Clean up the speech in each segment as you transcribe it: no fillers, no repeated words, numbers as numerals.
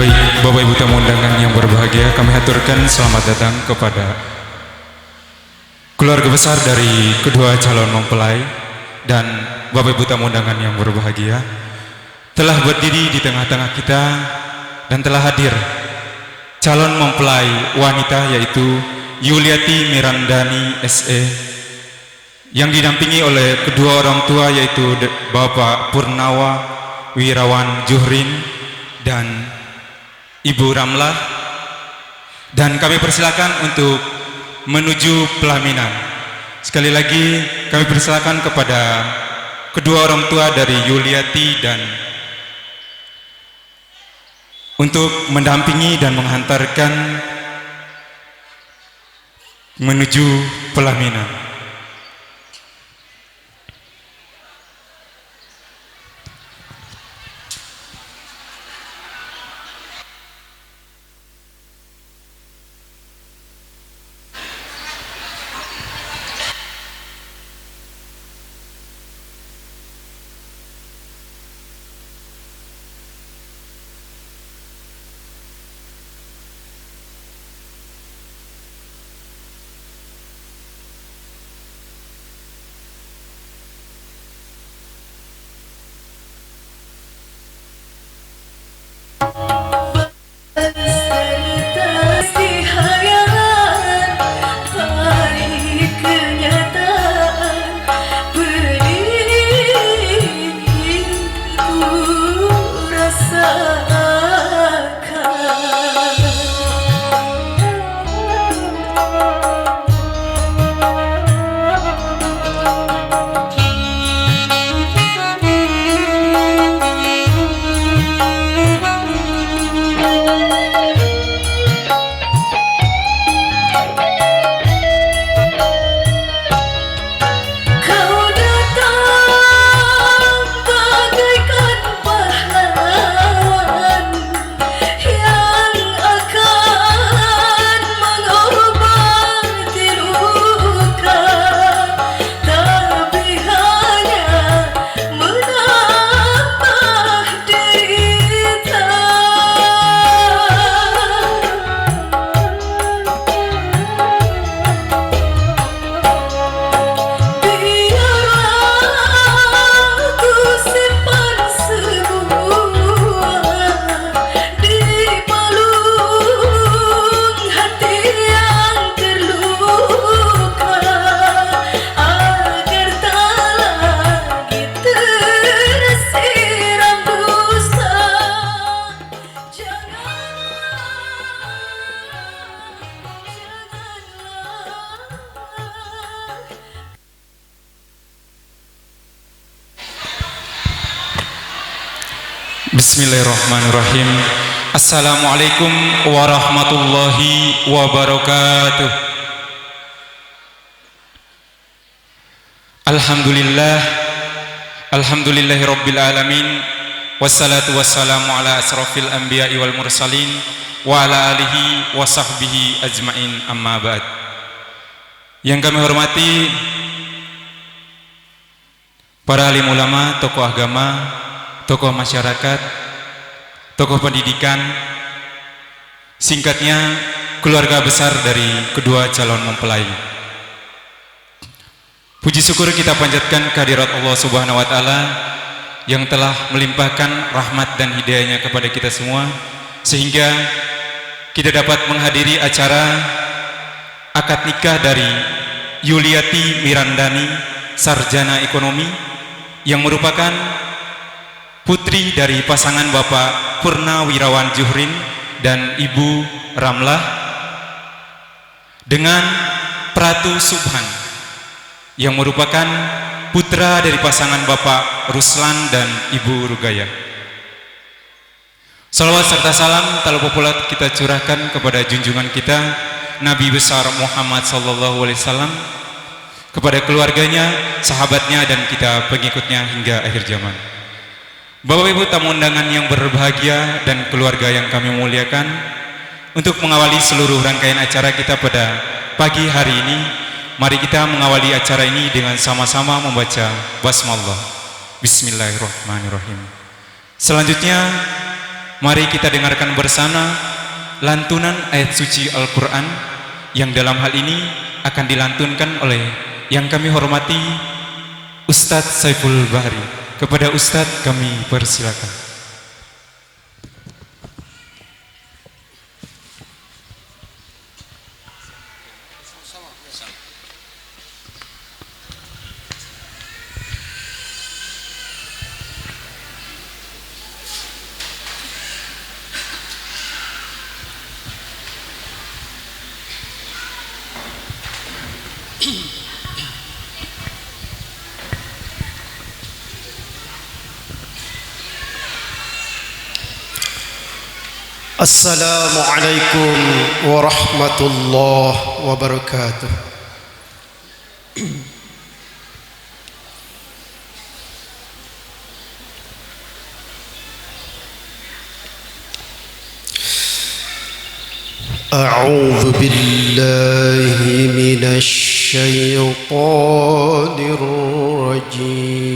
Baik, Bapak Ibu tamu undangan yang berbahagia, kami haturkan selamat datang kepada keluarga besar dari kedua calon mempelai. Dan Bapak Ibu tamu undangan yang berbahagia, telah berdiri di tengah-tengah kita dan telah hadir calon mempelai wanita, yaitu Yuliati Mirandani SE, yang didampingi oleh kedua orang tua, yaitu Bapak Purnawa Wirawan Juhrin dan Ibu Ramlah. Dan kami persilakan untuk menuju pelaminan. Sekali lagi kami persilakan kepada kedua orang tua dari Yuliati dan untuk mendampingi dan menghantarkan menuju pelaminan. Bismillahirrahmanirrahim. Assalamualaikum warahmatullahi wabarakatuh. Alhamdulillah, alhamdulillahi rabbil alamin, wassalatu wassalamu ala asrafil anbiya'i wal mursalin wa ala alihi wa sahbihi ajmain, amma ba'd. Yang kami hormati para alim ulama, tokoh agama, tokoh masyarakat, tokoh pendidikan, singkatnya keluarga besar dari kedua calon mempelai. Puji syukur kita panjatkan kehadirat Allah Subhanahu wa taala yang telah melimpahkan rahmat dan hidayahnya kepada kita semua, sehingga kita dapat menghadiri acara akad nikah dari Yuliati Mirandani, sarjana ekonomi, yang merupakan putri dari pasangan Bapak Purna Wirawan Juhrin dan Ibu Ramlah, dengan Pratu Subhan yang merupakan putra dari pasangan Bapak Ruslan dan Ibu Rugaya. Salawat serta salam tak lupa pula kita curahkan kepada junjungan kita Nabi besar Muhammad SAW, kepada keluarganya, sahabatnya, dan kita pengikutnya hingga akhir zaman. Bapak Ibu tamu undangan yang berbahagia dan keluarga yang kami muliakan, untuk mengawali seluruh rangkaian acara kita pada pagi hari ini, mari kita mengawali acara ini dengan sama-sama membaca basmalah. Bismillahirrahmanirrahim. Selanjutnya Mari kita dengarkan bersama lantunan ayat suci Al-Quran yang dalam hal ini akan dilantunkan oleh yang kami hormati Ustadz Saiful Bahri. Kepada Ustadz kami persilakan. Assalamualaikum warahmatullahi wabarakatuh. A'udzu billahi minasy syaithanir rajim.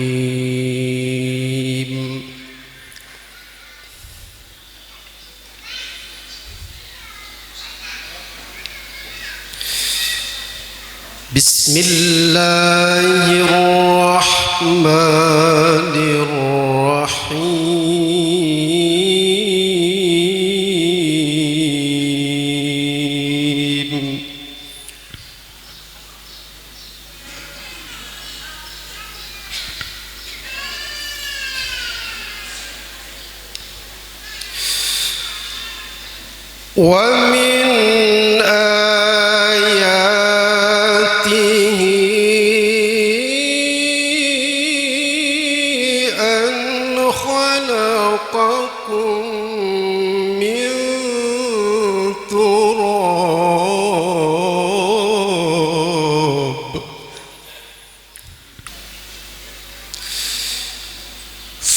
Bismillahirrahmanirrahim. Wa min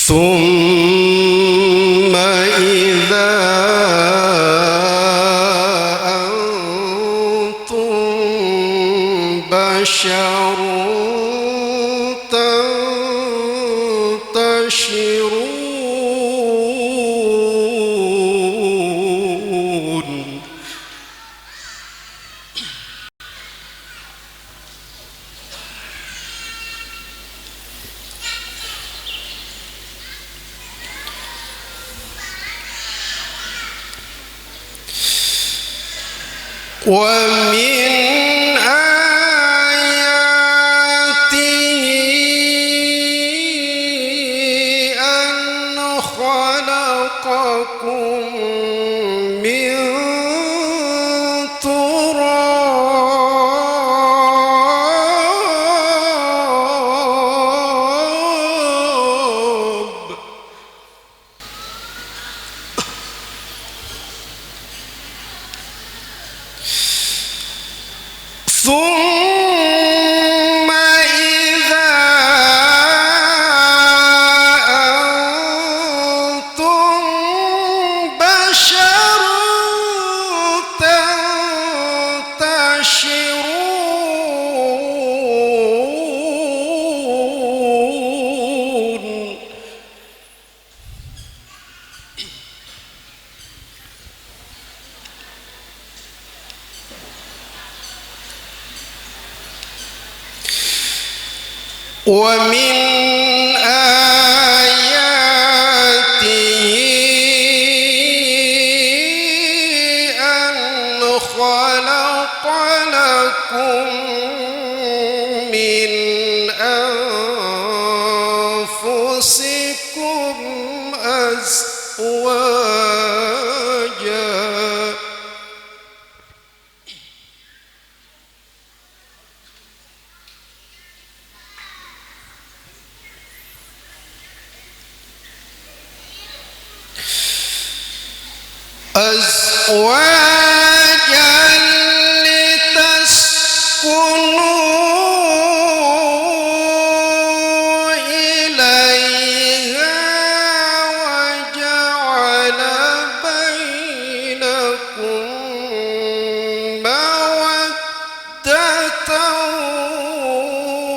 ثم إذا أنتم بشر تنتشرون. ومن آياته أن خلقكم من تراب ثم إذا أنتم بشر تنتشرون. ومن آياته أن خلق لكم من أنفسكم أزواجا لتسكنوا إليها وجعل بينكم مودة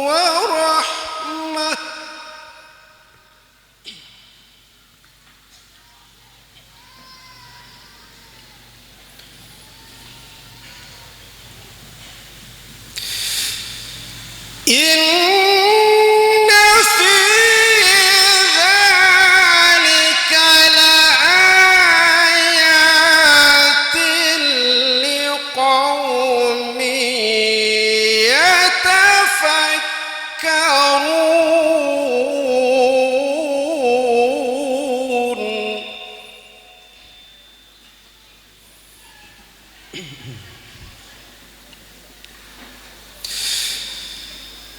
ورحمة.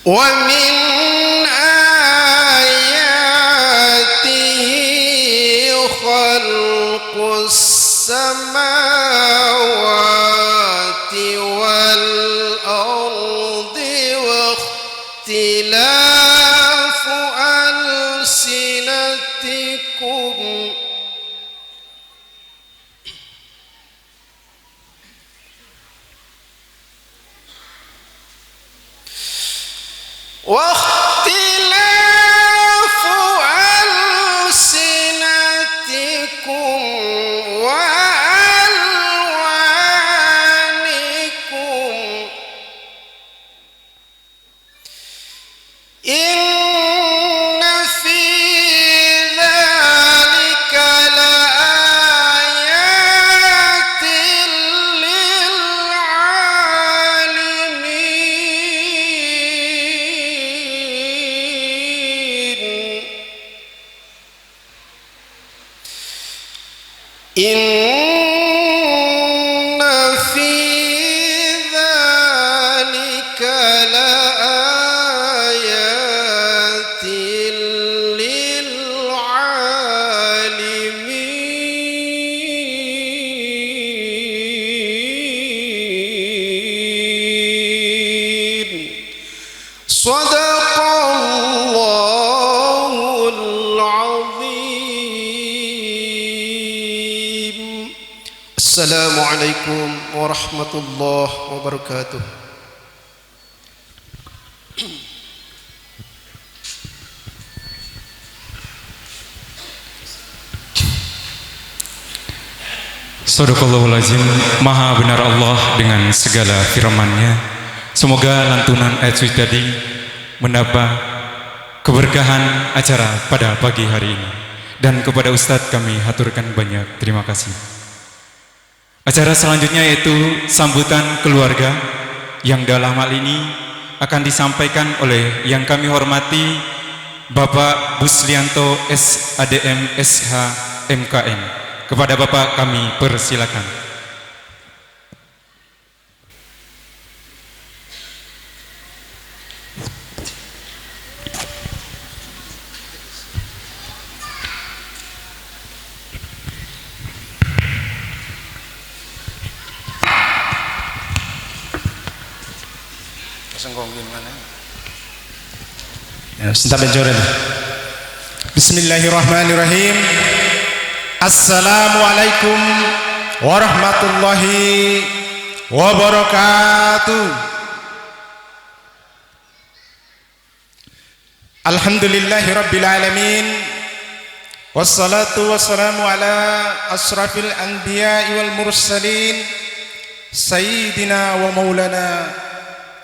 ومن آياته خلق السماوات والأرض واختلاف ألسنتكم وألوانكم إن في ذلك لآيات للعالمين إن في ذلك لآيات للعالمين صدق الله العظيم. السلام عليكم ورحمة الله وبركاته. Sadaqallahul azim. Maha benar Allah dengan segala firman-Nya. Semoga lantunan ayat suci tadi menambah keberkahan acara pada pagi hari ini. Dan kepada Ustadz kami haturkan banyak terima kasih. Acara selanjutnya yaitu sambutan keluarga yang dalam hal ini akan disampaikan oleh yang kami hormati Bapak Buslianto SADM SH MKN. Kepada Bapak kami persilakan. Bismillahirrahmanirrahim. Assalamualaikum warahmatullahi wabarakatuh. Alhamdulillahi rabbil alamin. Wassalatu wassalamu ala asrafil anbiya'i wal mursalin Sayyidina wa maulana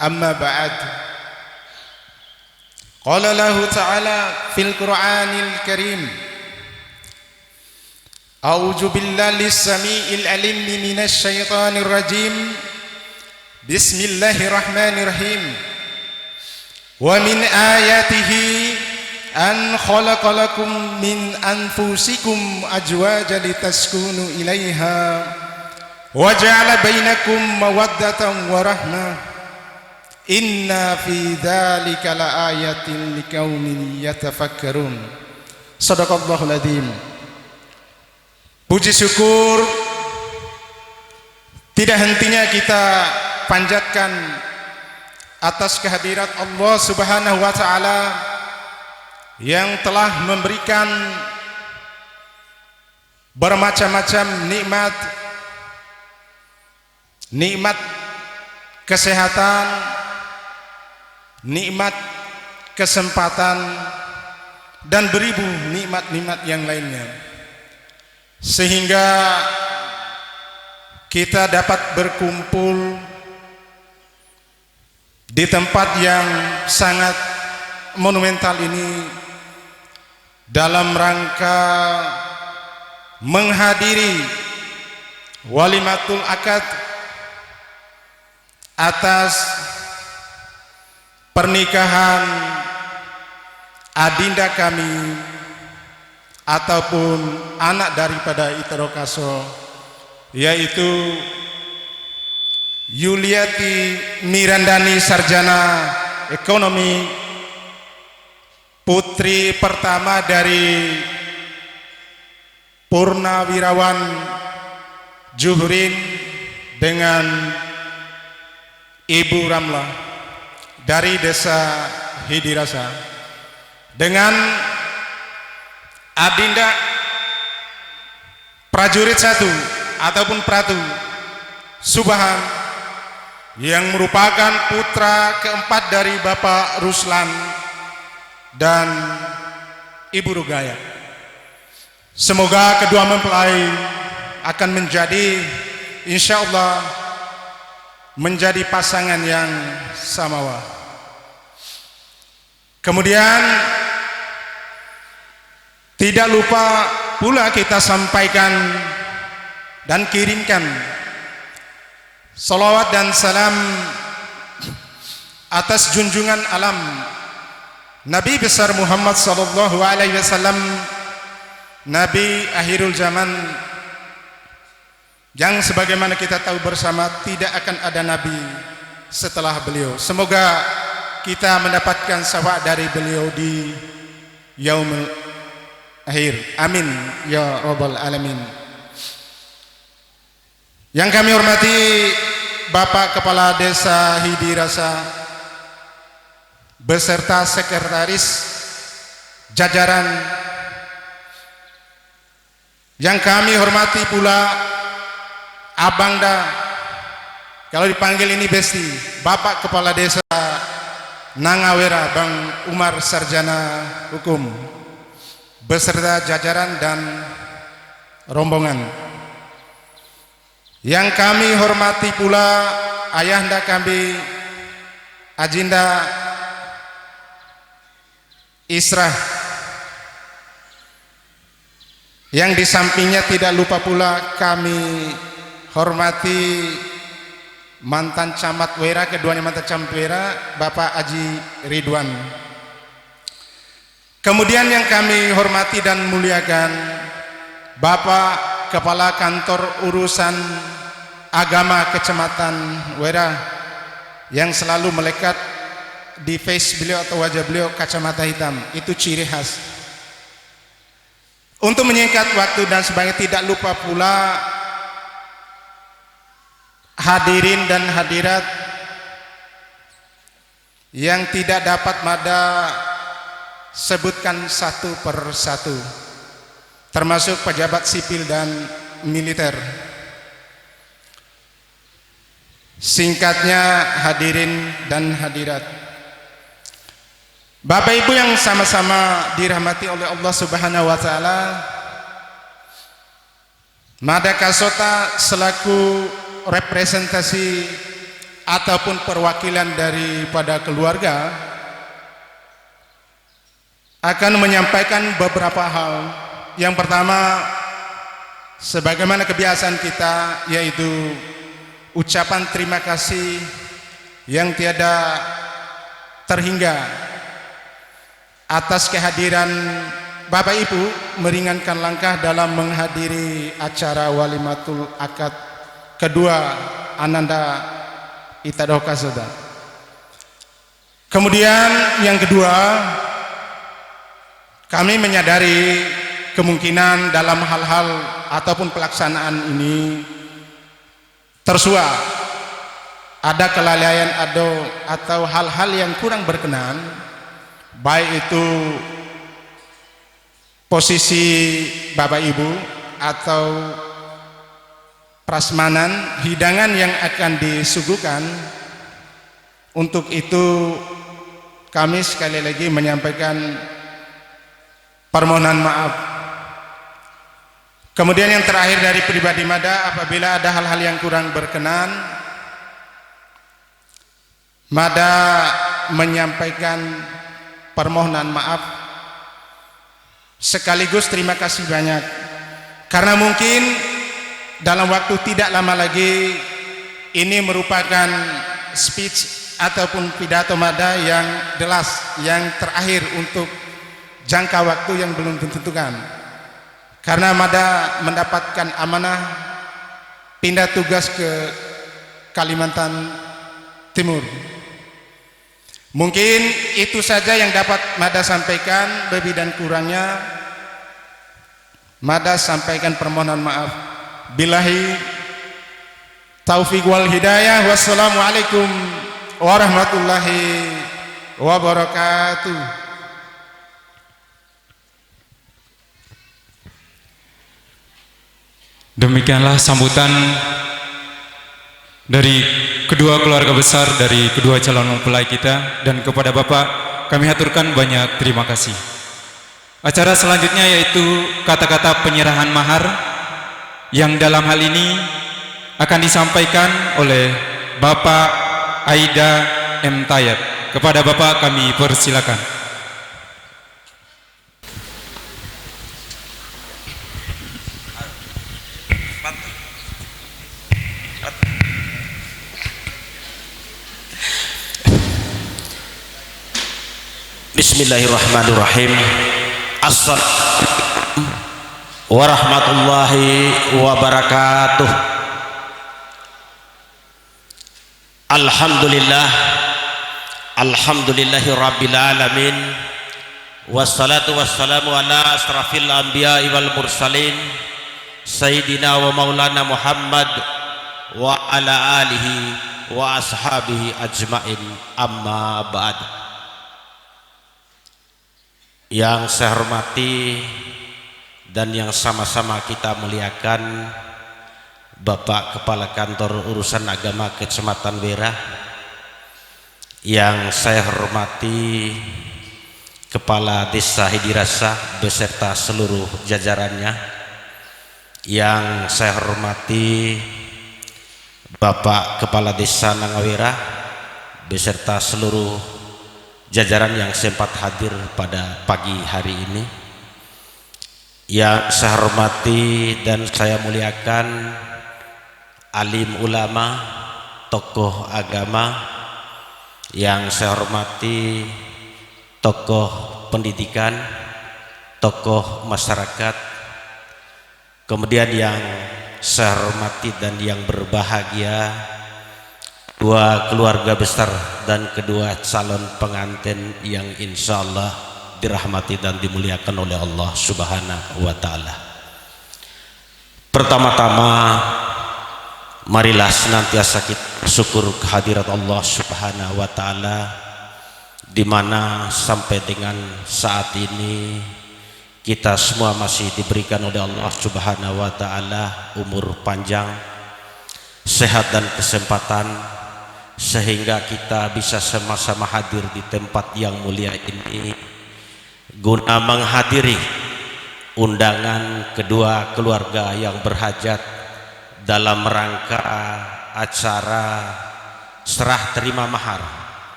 amma ba'd. Qala lahu ta'ala fil Qur'anil Karim, A'udzu billahi samii'il 'aliim minasy syaithaanir rajiim. Bismillahirrahmanirrahim. Wa min ayatihi an khalaqa lakum min anfusikum azwajan litaskunu ilaiha wa ja'ala bainakum mawaddatan wa rahmah. Inna fi dzalika laayatin liqaumin yatafakkarun. Shadaqallahul adzim. Puji syukur tidak hentinya kita panjatkan atas kehadirat Allah Subhanahu wa taala yang telah memberikan bermacam-macam nikmat kesehatan, nikmat kesempatan, dan beribu nikmat-nikmat yang lainnya, sehingga kita dapat berkumpul di tempat yang sangat monumental ini dalam rangka menghadiri walimatul akad atas pernikahan adinda kami ataupun anak daripada Iterokaso, yaitu Yuliati Mirandani Sarjana Ekonomi, putri pertama dari Purnawirawan Juhrin dengan Ibu Ramlah dari Desa Hidirasa, dengan Adinda Prajurit 1 ataupun Pratu Subahan yang merupakan putra keempat dari Bapak Ruslan dan Ibu Rugaya. Semoga kedua mempelai akan menjadi, insya Allah, menjadi pasangan yang samawa. Kemudian tidak lupa pula kita sampaikan dan kirimkan salawat dan salam atas junjungan alam Nabi besar Muhammad sallallahu alaihi wasallam, Nabi akhirul zaman, yang sebagaimana kita tahu bersama tidak akan ada nabi setelah beliau. Semoga kita mendapatkan syafaat dari beliau di yaumul akhir. Amin ya rabbal alamin. Yang kami hormati Bapak Kepala Desa Hidirasa beserta sekretaris jajaran, yang kami hormati pula Abangda, kalau dipanggil ini Besti, Bapak Kepala Desa Nangawera Bang Umar Sarjana Hukum beserta jajaran dan rombongan. Yang kami hormati pula ayahanda kami Ajinda Israh, yang di sampingnya tidak lupa pula kami hormati mantan camat Wera, keduanya mantan camat Wera, Bapak Haji Ridwan. Kemudian yang kami hormati dan muliakan Bapak Kepala Kantor Urusan Agama Kecamatan Wera, yang selalu melekat di face beliau atau wajah beliau kacamata hitam, itu ciri khas. Untuk menyingkat waktu dan sebagainya, tidak lupa pula hadirin dan hadirat yang tidak dapat Mada sebutkan satu per satu, termasuk pejabat sipil dan militer. Singkatnya, hadirin dan hadirat, Bapak Ibu yang sama-sama dirahmati oleh Allah Subhanahu wa taala, Mada Kasota selaku representasi ataupun perwakilan daripada keluarga akan menyampaikan beberapa hal. Yang pertama, sebagaimana kebiasaan kita, yaitu ucapan terima kasih yang tiada terhingga atas kehadiran Bapak Ibu meringankan langkah dalam menghadiri acara walimatul akad kedua Ananda Itadoka Soda. Kemudian yang kedua, kami menyadari kemungkinan dalam hal-hal ataupun pelaksanaan ini tersuah ada kelalaian atau hal-hal yang kurang berkenan, baik itu posisi Bapak Ibu atau prasmanan hidangan yang akan disuguhkan. Untuk itu kami sekali lagi menyampaikan permohonan maaf. Kemudian yang terakhir dari pribadi Mada, apabila ada hal-hal yang kurang berkenan, Mada menyampaikan permohonan maaf sekaligus terima kasih banyak, karena mungkin dalam waktu tidak lama lagi ini merupakan speech ataupun pidato Mada yang jelas, yang terakhir untuk jangka waktu yang belum ditentukan, karena Mada mendapatkan amanah pindah tugas ke Kalimantan Timur. Mungkin itu saja yang dapat Mada sampaikan, lebih dan kurangnya Mada sampaikan permohonan maaf. Billahi taufiq wal hidayah. Wassalamualaikum warahmatullahi wabarakatuh. Demikianlah sambutan dari kedua keluarga besar dari kedua calon mempelai kita, dan kepada Bapak kami haturkan banyak terima kasih. Acara selanjutnya yaitu kata-kata penyerahan mahar yang dalam hal ini akan disampaikan oleh Bapak Aida M. Tayat. Kepada Bapak kami persilakan. Bismillahirrahmanirrahim. Assalamualaikum warahmatullahi wabarakatuh. Alhamdulillah, alhamdulillahi rabbil alamin, wassalatu wassalamu ala asrafil anbiya'i wal mursalin, sayyidina wa maulana Muhammad wa ala alihi wa ashabihi ajmain, amma ba'd. Yang saya hormati dan yang sama-sama kita muliakan Bapak Kepala Kantor Urusan Agama Kecamatan Wera, yang saya hormati Kepala Desa Hidirasa beserta seluruh jajarannya, yang saya hormati Bapak Kepala Desa Nangawera beserta seluruh jajaran yang sempat hadir pada pagi hari ini, yang saya hormati dan saya muliakan alim ulama, tokoh agama, yang saya hormati tokoh pendidikan, tokoh masyarakat, kemudian yang saya hormati dan yang berbahagia dua keluarga besar dan kedua calon pengantin yang insya Allah dirahmati dan dimuliakan oleh Allah Subhanahu wa ta'ala. Pertama-tama marilah senantiasa kita syukur kehadirat Allah Subhanahu wa ta'ala, di mana sampai dengan saat ini kita semua masih diberikan oleh Allah Subhanahu wa ta'ala umur panjang, sehat dan kesempatan, sehingga kita bisa sama-sama hadir di tempat yang mulia ini guna menghadiri undangan kedua keluarga yang berhajat dalam rangka acara serah terima mahar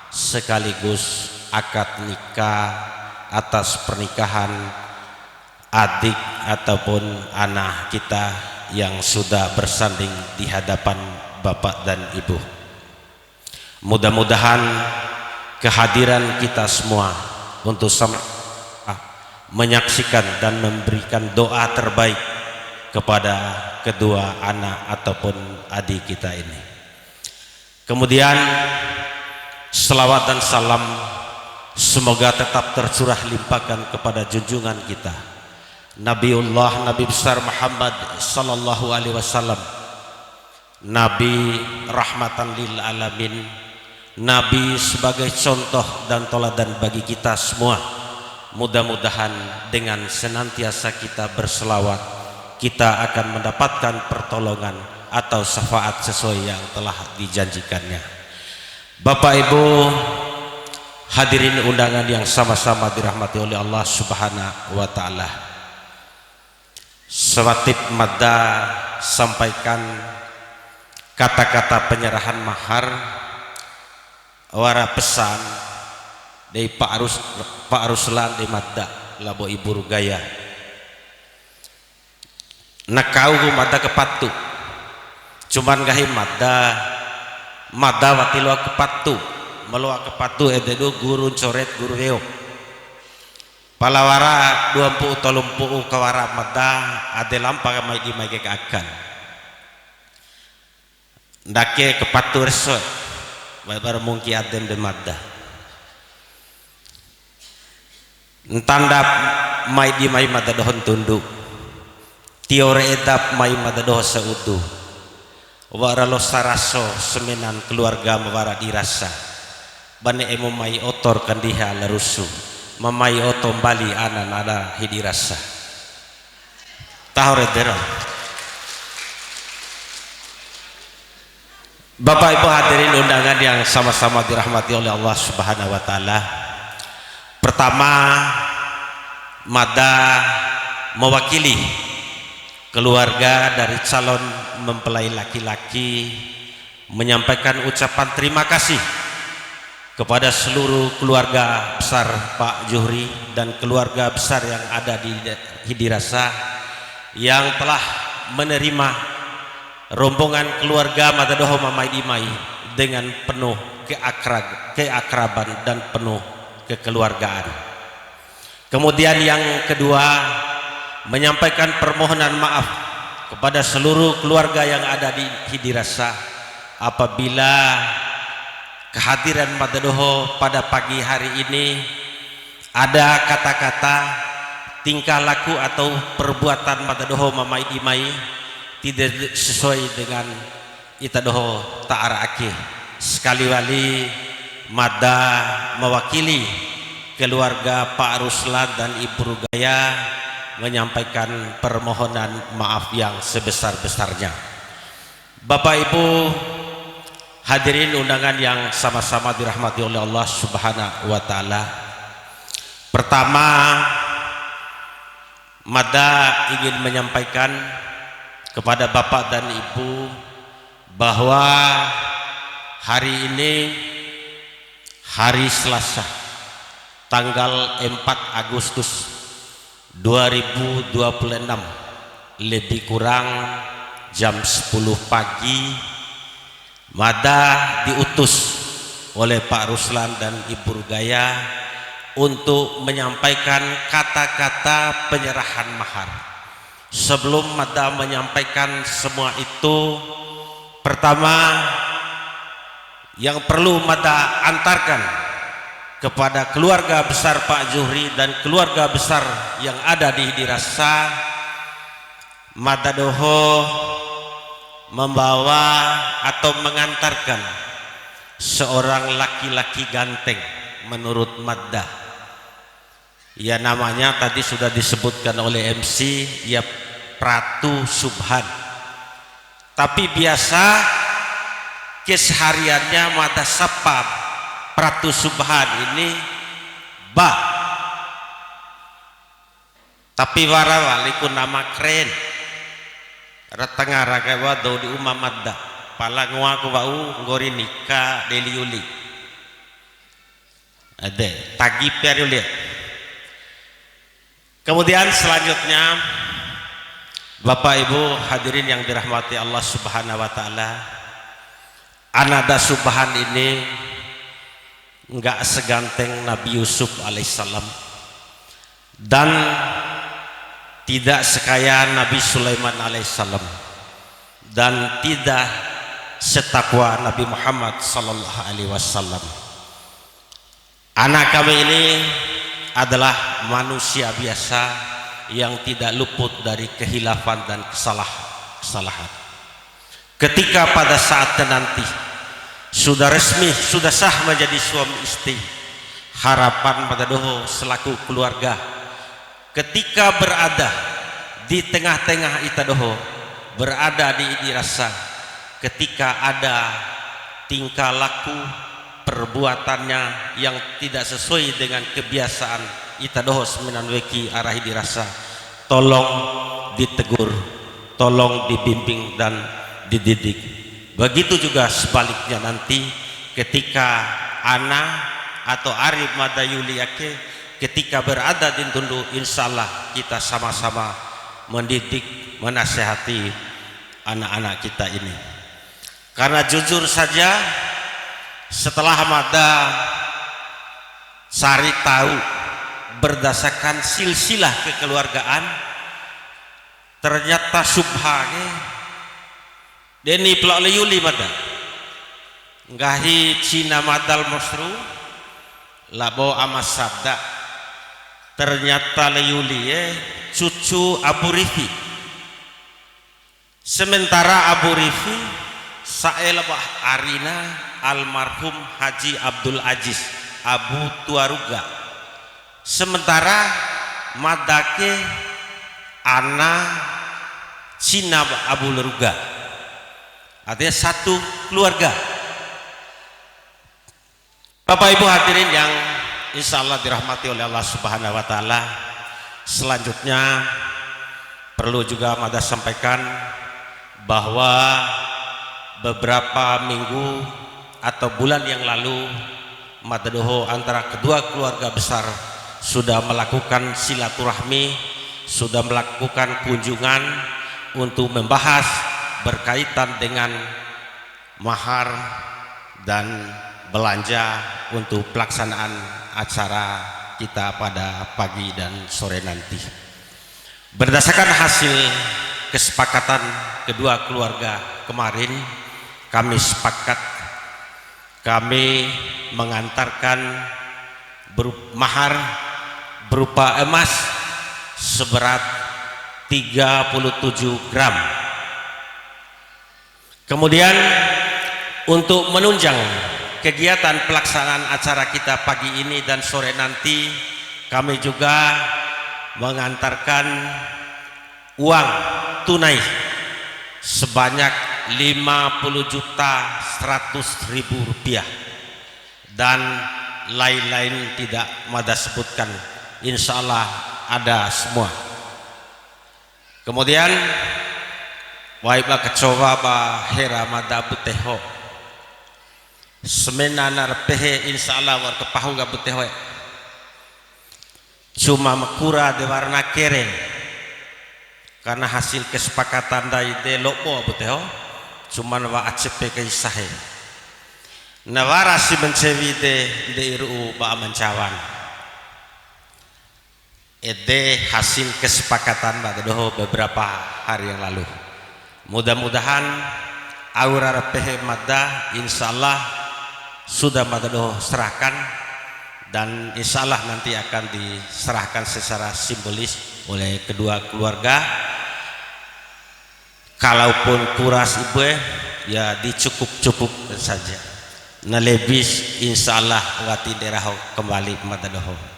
sekaligus akad nikah atas pernikahan adik ataupun anak kita yang sudah bersanding di hadapan Bapak dan Ibu. Mudah-mudahan kehadiran kita semua untuk menyaksikan dan memberikan doa terbaik kepada kedua anak ataupun adik kita ini. Kemudian selawat dan salam semoga tetap tercurah limpahkan kepada junjungan kita Nabiullah Nabi besar Muhammad sallallahu alaihi wasallam, Nabi rahmatan lil alamin, Nabi sebagai contoh dan teladan bagi kita semua. Mudah-mudahan dengan senantiasa kita berselawat, kita akan mendapatkan pertolongan atau syafaat sesuai yang telah dijanjikannya. Bapak Ibu hadirin undangan yang sama-sama dirahmati oleh Allah Subhanahu wa ta'ala, sewatib Mada sampaikan kata-kata penyerahan mahar wara pesan dari Pak Ruslan di Mada labo Ibu Rugaya nakau Mada kepatu cuman gahi Mada watilo kepatu meluak kepatu ededo guru coret guru reo palawara 20 tolumpu kawara Mada ade lampa mai di mai keakan ndake kepatur resot babar mungki adem de madda entandap mai di mai madda dohon tunduk tiore edap mai madda doh seutuh waralo saraso semenan keluarga mawara dirasa bane emo mai otor kandiha larusu mamai otom bali anan ada hidirasa tahore dero. Bapak Ibu hadirin undangan yang sama-sama dirahmati oleh Allah Subhanahu wa taala. Pertama, Madda mewakili keluarga dari calon mempelai laki-laki menyampaikan ucapan terima kasih kepada seluruh keluarga besar Pak Juhri dan keluarga besar yang ada di Hidirasa yang telah menerima rombongan keluarga Madda Doho Mamai Dimai dengan penuh keakraban dan penuh kekeluargaan. Kemudian yang kedua, menyampaikan permohonan maaf kepada seluruh keluarga yang ada di Hidirasa apabila kehadiran Madda Doho pada pagi hari ini ada kata-kata, tingkah laku atau perbuatan Madda Doho Mamai Dimai tidak sesuai dengan ita doho ta'arake. Sekali wali Madda mewakili keluarga Pak Ruslan dan Ibu Rugaya menyampaikan permohonan maaf yang sebesar-besarnya. Bapak Ibu hadirin undangan yang sama-sama dirahmati oleh Allah Subhanahu wa taala. Pertama, Madda ingin menyampaikan kepada Bapak dan Ibu bahwa hari ini hari Selasa tanggal 4 Agustus 2026 lebih kurang jam 10 pagi Madda diutus oleh Pak Ruslan dan Ibu Rugaya untuk menyampaikan kata-kata penyerahan mahar. Sebelum Madda menyampaikan semua itu, pertama yang perlu Madda antarkan kepada keluarga besar Pak Juhri dan keluarga besar yang ada di Hidirasa, Madda Doho membawa atau mengantarkan seorang laki-laki ganteng menurut Madda. Ya, namanya tadi sudah disebutkan oleh MC, ya Pratu Subhan. Tapi biasa kesehariannya Madda sapa Pratu Subhan ini Ba. Tapi warawaliku nama keren. Ratangara kawa do di umma Madda. Pala ngaku bau ngori nikah deliuli. Ade tagi periule. Kemudian selanjutnya Bapak Ibu hadirin yang dirahmati Allah Subhanahu wa taala, Anada Subhan ini enggak seganteng Nabi Yusuf alaihissalam dan tidak sekaya Nabi Sulaiman alaihissalam dan tidak setakwa Nabi Muhammad sallallahu alaihi wasallam. Anak kami ini adalah manusia biasa yang tidak luput dari kehilafan dan kesalahan. Ketika pada saat nanti sudah resmi, sudah sah menjadi suami istri, harapan Madda Doho selaku keluarga ketika berada di tengah-tengah ita Doho, berada di Hidirasa, ketika ada tingkah laku perbuatannya yang tidak sesuai dengan kebiasaan ita Doho seminan weki arah Hidirasa, tolong ditegur, tolong dibimbing dan dididik. Begitu juga sebaliknya nanti ketika Ana atau Arif Madda Yuliake ketika berada di Tundu, insya Allah kita sama-sama mendidik, menasehati anak-anak kita ini. Karena jujur saja setelah Madda cari tahu berdasarkan silsilah kekeluargaan, ternyata Subhane deni pelak leyuli mada ngahi Cina madal mosru labo amas sabda ternyata leyuli cucu Abu Rifi. Sementara Abu Rifi saelabah arina almarhum Haji Abdul Aziz Abu Tuaruga. Sementara madake ana Cina Abu Leruga, artinya satu keluarga. Bapak Ibu hadirin yang insya Allah dirahmati oleh Allah Subhanahu wa Ta'ala, selanjutnya perlu juga Mada sampaikan bahwa beberapa minggu atau bulan yang lalu Mada Doho antara kedua keluarga besar sudah melakukan silaturahmi, sudah melakukan kunjungan untuk membahas berkaitan dengan mahar dan belanja untuk pelaksanaan acara kita pada pagi dan sore nanti. Berdasarkan hasil kesepakatan kedua keluarga kemarin, kami sepakat kami mengantarkan mahar berupa emas seberat 37 gram. Kemudian untuk menunjang kegiatan pelaksanaan acara kita pagi ini dan sore nanti, kami juga mengantarkan uang tunai sebanyak 50.100.000 rupiah dan lain-lain tidak Mada sebutkan, insya Allah ada semua. Kemudian waiba kecoba ba hera Mada buteho semenanar pehe insya Allah war kepahu ga buteho cuma makura de warna keren karena hasil kesepakatan dari de lopo buteho cuma wa acp kaisahe nawara si mencewi de iru ba mencawan ede hasil kesepakatan Mada Doho beberapa hari yang lalu. Mudah-mudahan aura pehe Mada insyaallah sudah Mada Doho serahkan dan insyaallah nanti akan diserahkan secara simbolis oleh kedua keluarga. Kalaupun kuras ibu ya dicukup-cukup saja. Nah lebih insyaallah wati deraho kembali Mada Doho.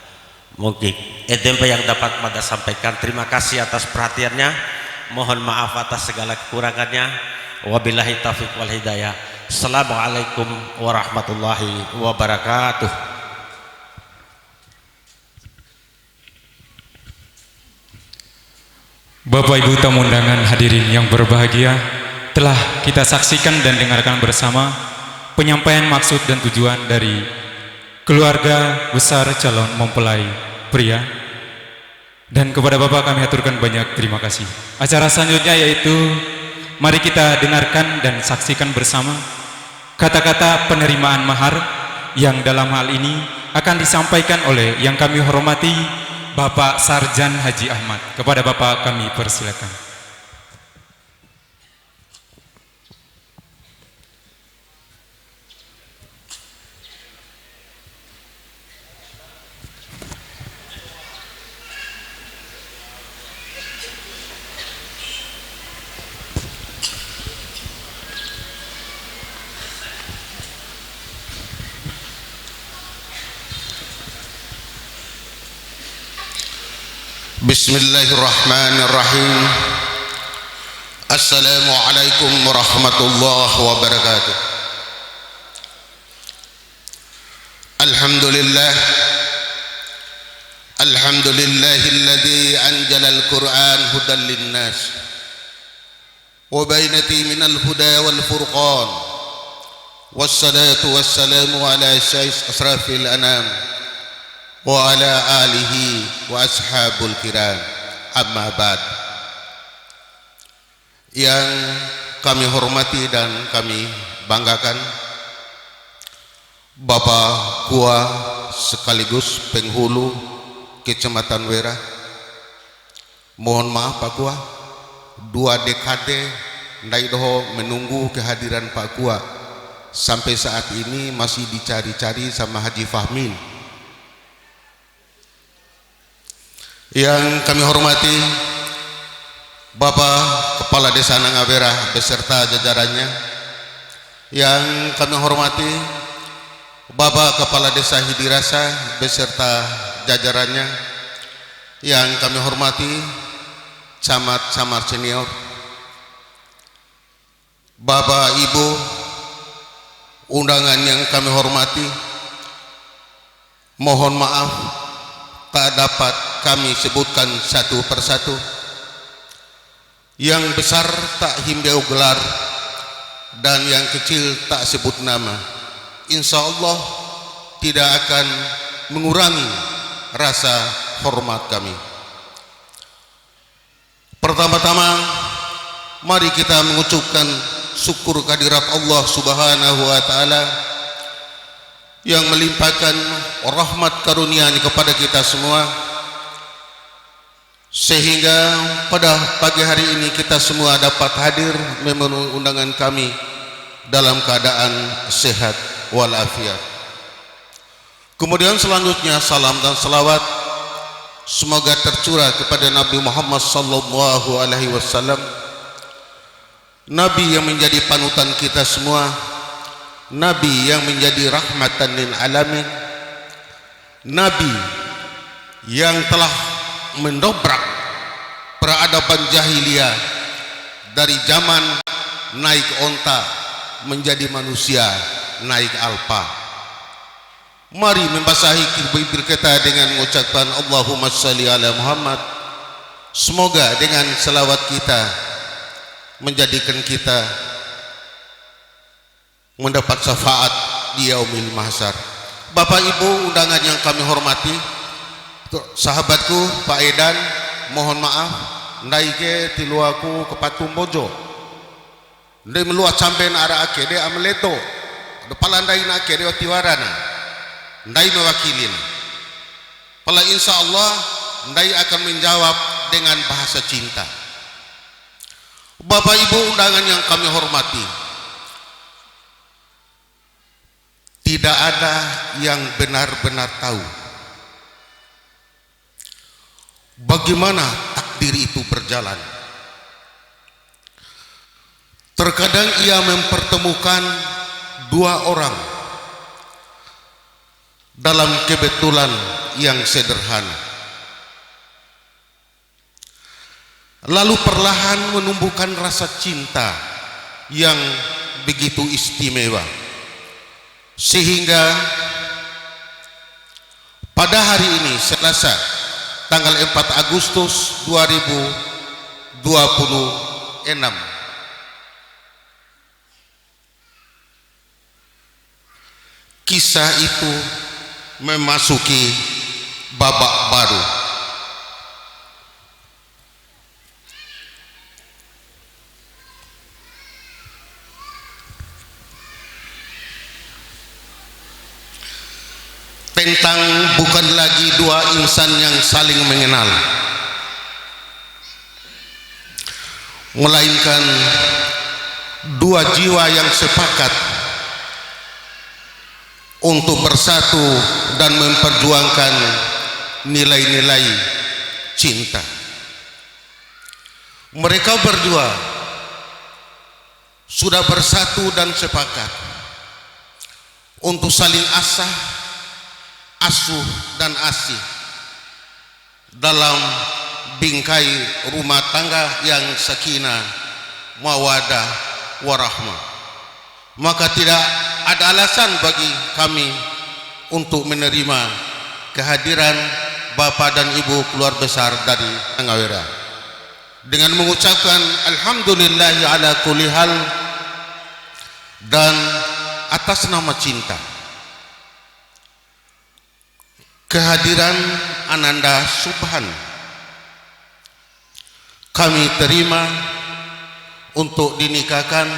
Mungkin edempa yang dapat Mada sampaikan. Terima kasih atas perhatiannya. Mohon maaf atas segala kekurangannya. Wabillahi taufiq wal hidayah. Assalamualaikum warahmatullahi wabarakatuh. Bapak Ibu tamu undangan hadirin yang berbahagia, telah kita saksikan dan dengarkan bersama penyampaian maksud dan tujuan dari keluarga besar calon mempelai pria, dan kepada Bapak kami aturkan banyak terima kasih. Acara selanjutnya yaitu mari kita dengarkan dan saksikan bersama kata-kata penerimaan mahar yang dalam hal ini akan disampaikan oleh yang kami hormati Bapak Sarjan Haji Ahmad. Kepada Bapak kami persilakan. Bismillahirrahmanirrahim. Assalamualaikum warahmatullahi wabarakatuh. Alhamdulillah. Alhamdulillahilladzi anzala al-Qur'an hudan lin-nas wa bainati minal huda wal furqan. Wassalatu wassalamu ala asyrafil anam wa ala alihi wa ashabul kiram, amma ba'd. Yang kami hormati dan kami banggakan Bapak Kua sekaligus penghulu Kecamatan Wera. Mohon maaf Pak Kua, 2 dekade ndai doho menunggu kehadiran Pak Kua. Sampai saat ini masih dicari-cari sama Haji Fahmin. Yang kami hormati Bapak Kepala Desa Nangawera beserta jajarannya. Yang kami hormati Bapak Kepala Desa Hidirasa beserta jajarannya. Yang kami hormati camat-camat senior, Bapak Ibu undangan yang kami hormati, mohon maaf tak dapat kami sebutkan satu persatu. Yang besar tak himbau gelar dan yang kecil tak sebut nama. Insya Allah tidak akan mengurangi rasa hormat kami. Pertama-tama mari kita mengucapkan syukur kehadirat Allah Subhanahu wa taala yang melimpahkan rahmat karunia-Nya kepada kita semua, sehingga pada pagi hari ini kita semua dapat hadir memenuhi undangan kami dalam keadaan sehat walafiat. Kemudian selanjutnya salam dan salawat semoga tercurah kepada Nabi Muhammad sallallahu alaihi wasallam, Nabi yang menjadi panutan kita semua, Nabi yang menjadi rahmatan lil alamin, Nabi yang telah mendobrak peradaban jahiliyah dari zaman naik onta menjadi manusia naik alpa. Mari membasahi bibir kita dengan mengucapkan Allahumma shalli ala Muhammad. Semoga dengan selawat kita menjadikan kita mendapat syafaat di yaumil mahsyar. Bapak Ibu undangan yang kami hormati, sahabatku Pak Edan, mohon maaf ndaike tiluaku ke Patung Bojo ndai meluat sampean arah ake de amleto depalan ndai nake de tiwarana ndai mewakilin pala insya Allah ndai akan menjawab dengan bahasa cinta. Bapak Ibu undangan yang kami hormati, tidak ada yang benar-benar tahu bagaimana takdir itu berjalan. Terkadang ia mempertemukan dua orang dalam kebetulan yang sederhana, lalu perlahan menumbuhkan rasa cinta yang begitu istimewa, sehingga pada hari ini Selasa tanggal 4 Agustus 2026 kisah itu memasuki babak baru. Tentang bukan lagi dua insan yang saling mengenal, melainkan dua jiwa yang sepakat untuk bersatu dan memperjuangkan nilai-nilai cinta. Mereka berdua sudah bersatu dan sepakat untuk saling asah, asuh dan asih dalam bingkai rumah tangga yang sakinah, mawadah, warahmah. Maka tidak ada alasan bagi kami untuk menerima kehadiran Bapak dan Ibu keluarga besar dari Nangawera dengan mengucapkan alhamdulillahi ala kulli hal, dan atas nama cinta kehadiran Ananda Subhan kami terima untuk dinikahkan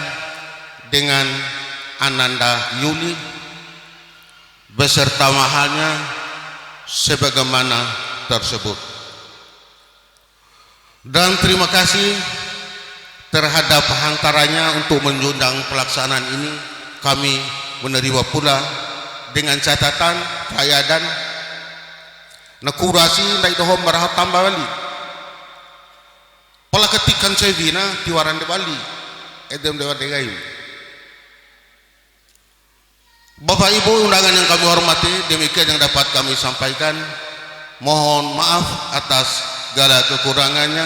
dengan Ananda Yuli beserta mahalnya sebagaimana tersebut. Dan terima kasih terhadap hantarannya untuk menyundang pelaksanaan ini. Kami menerima pula dengan catatan kayadan nakurasi naik dohom barahat tambah bali pola ketikan cevina tiwaran de bali edem de wardegai. Bapak Ibu undangan yang kami hormati, demikian yang dapat kami sampaikan. Mohon maaf atas segala kekurangannya.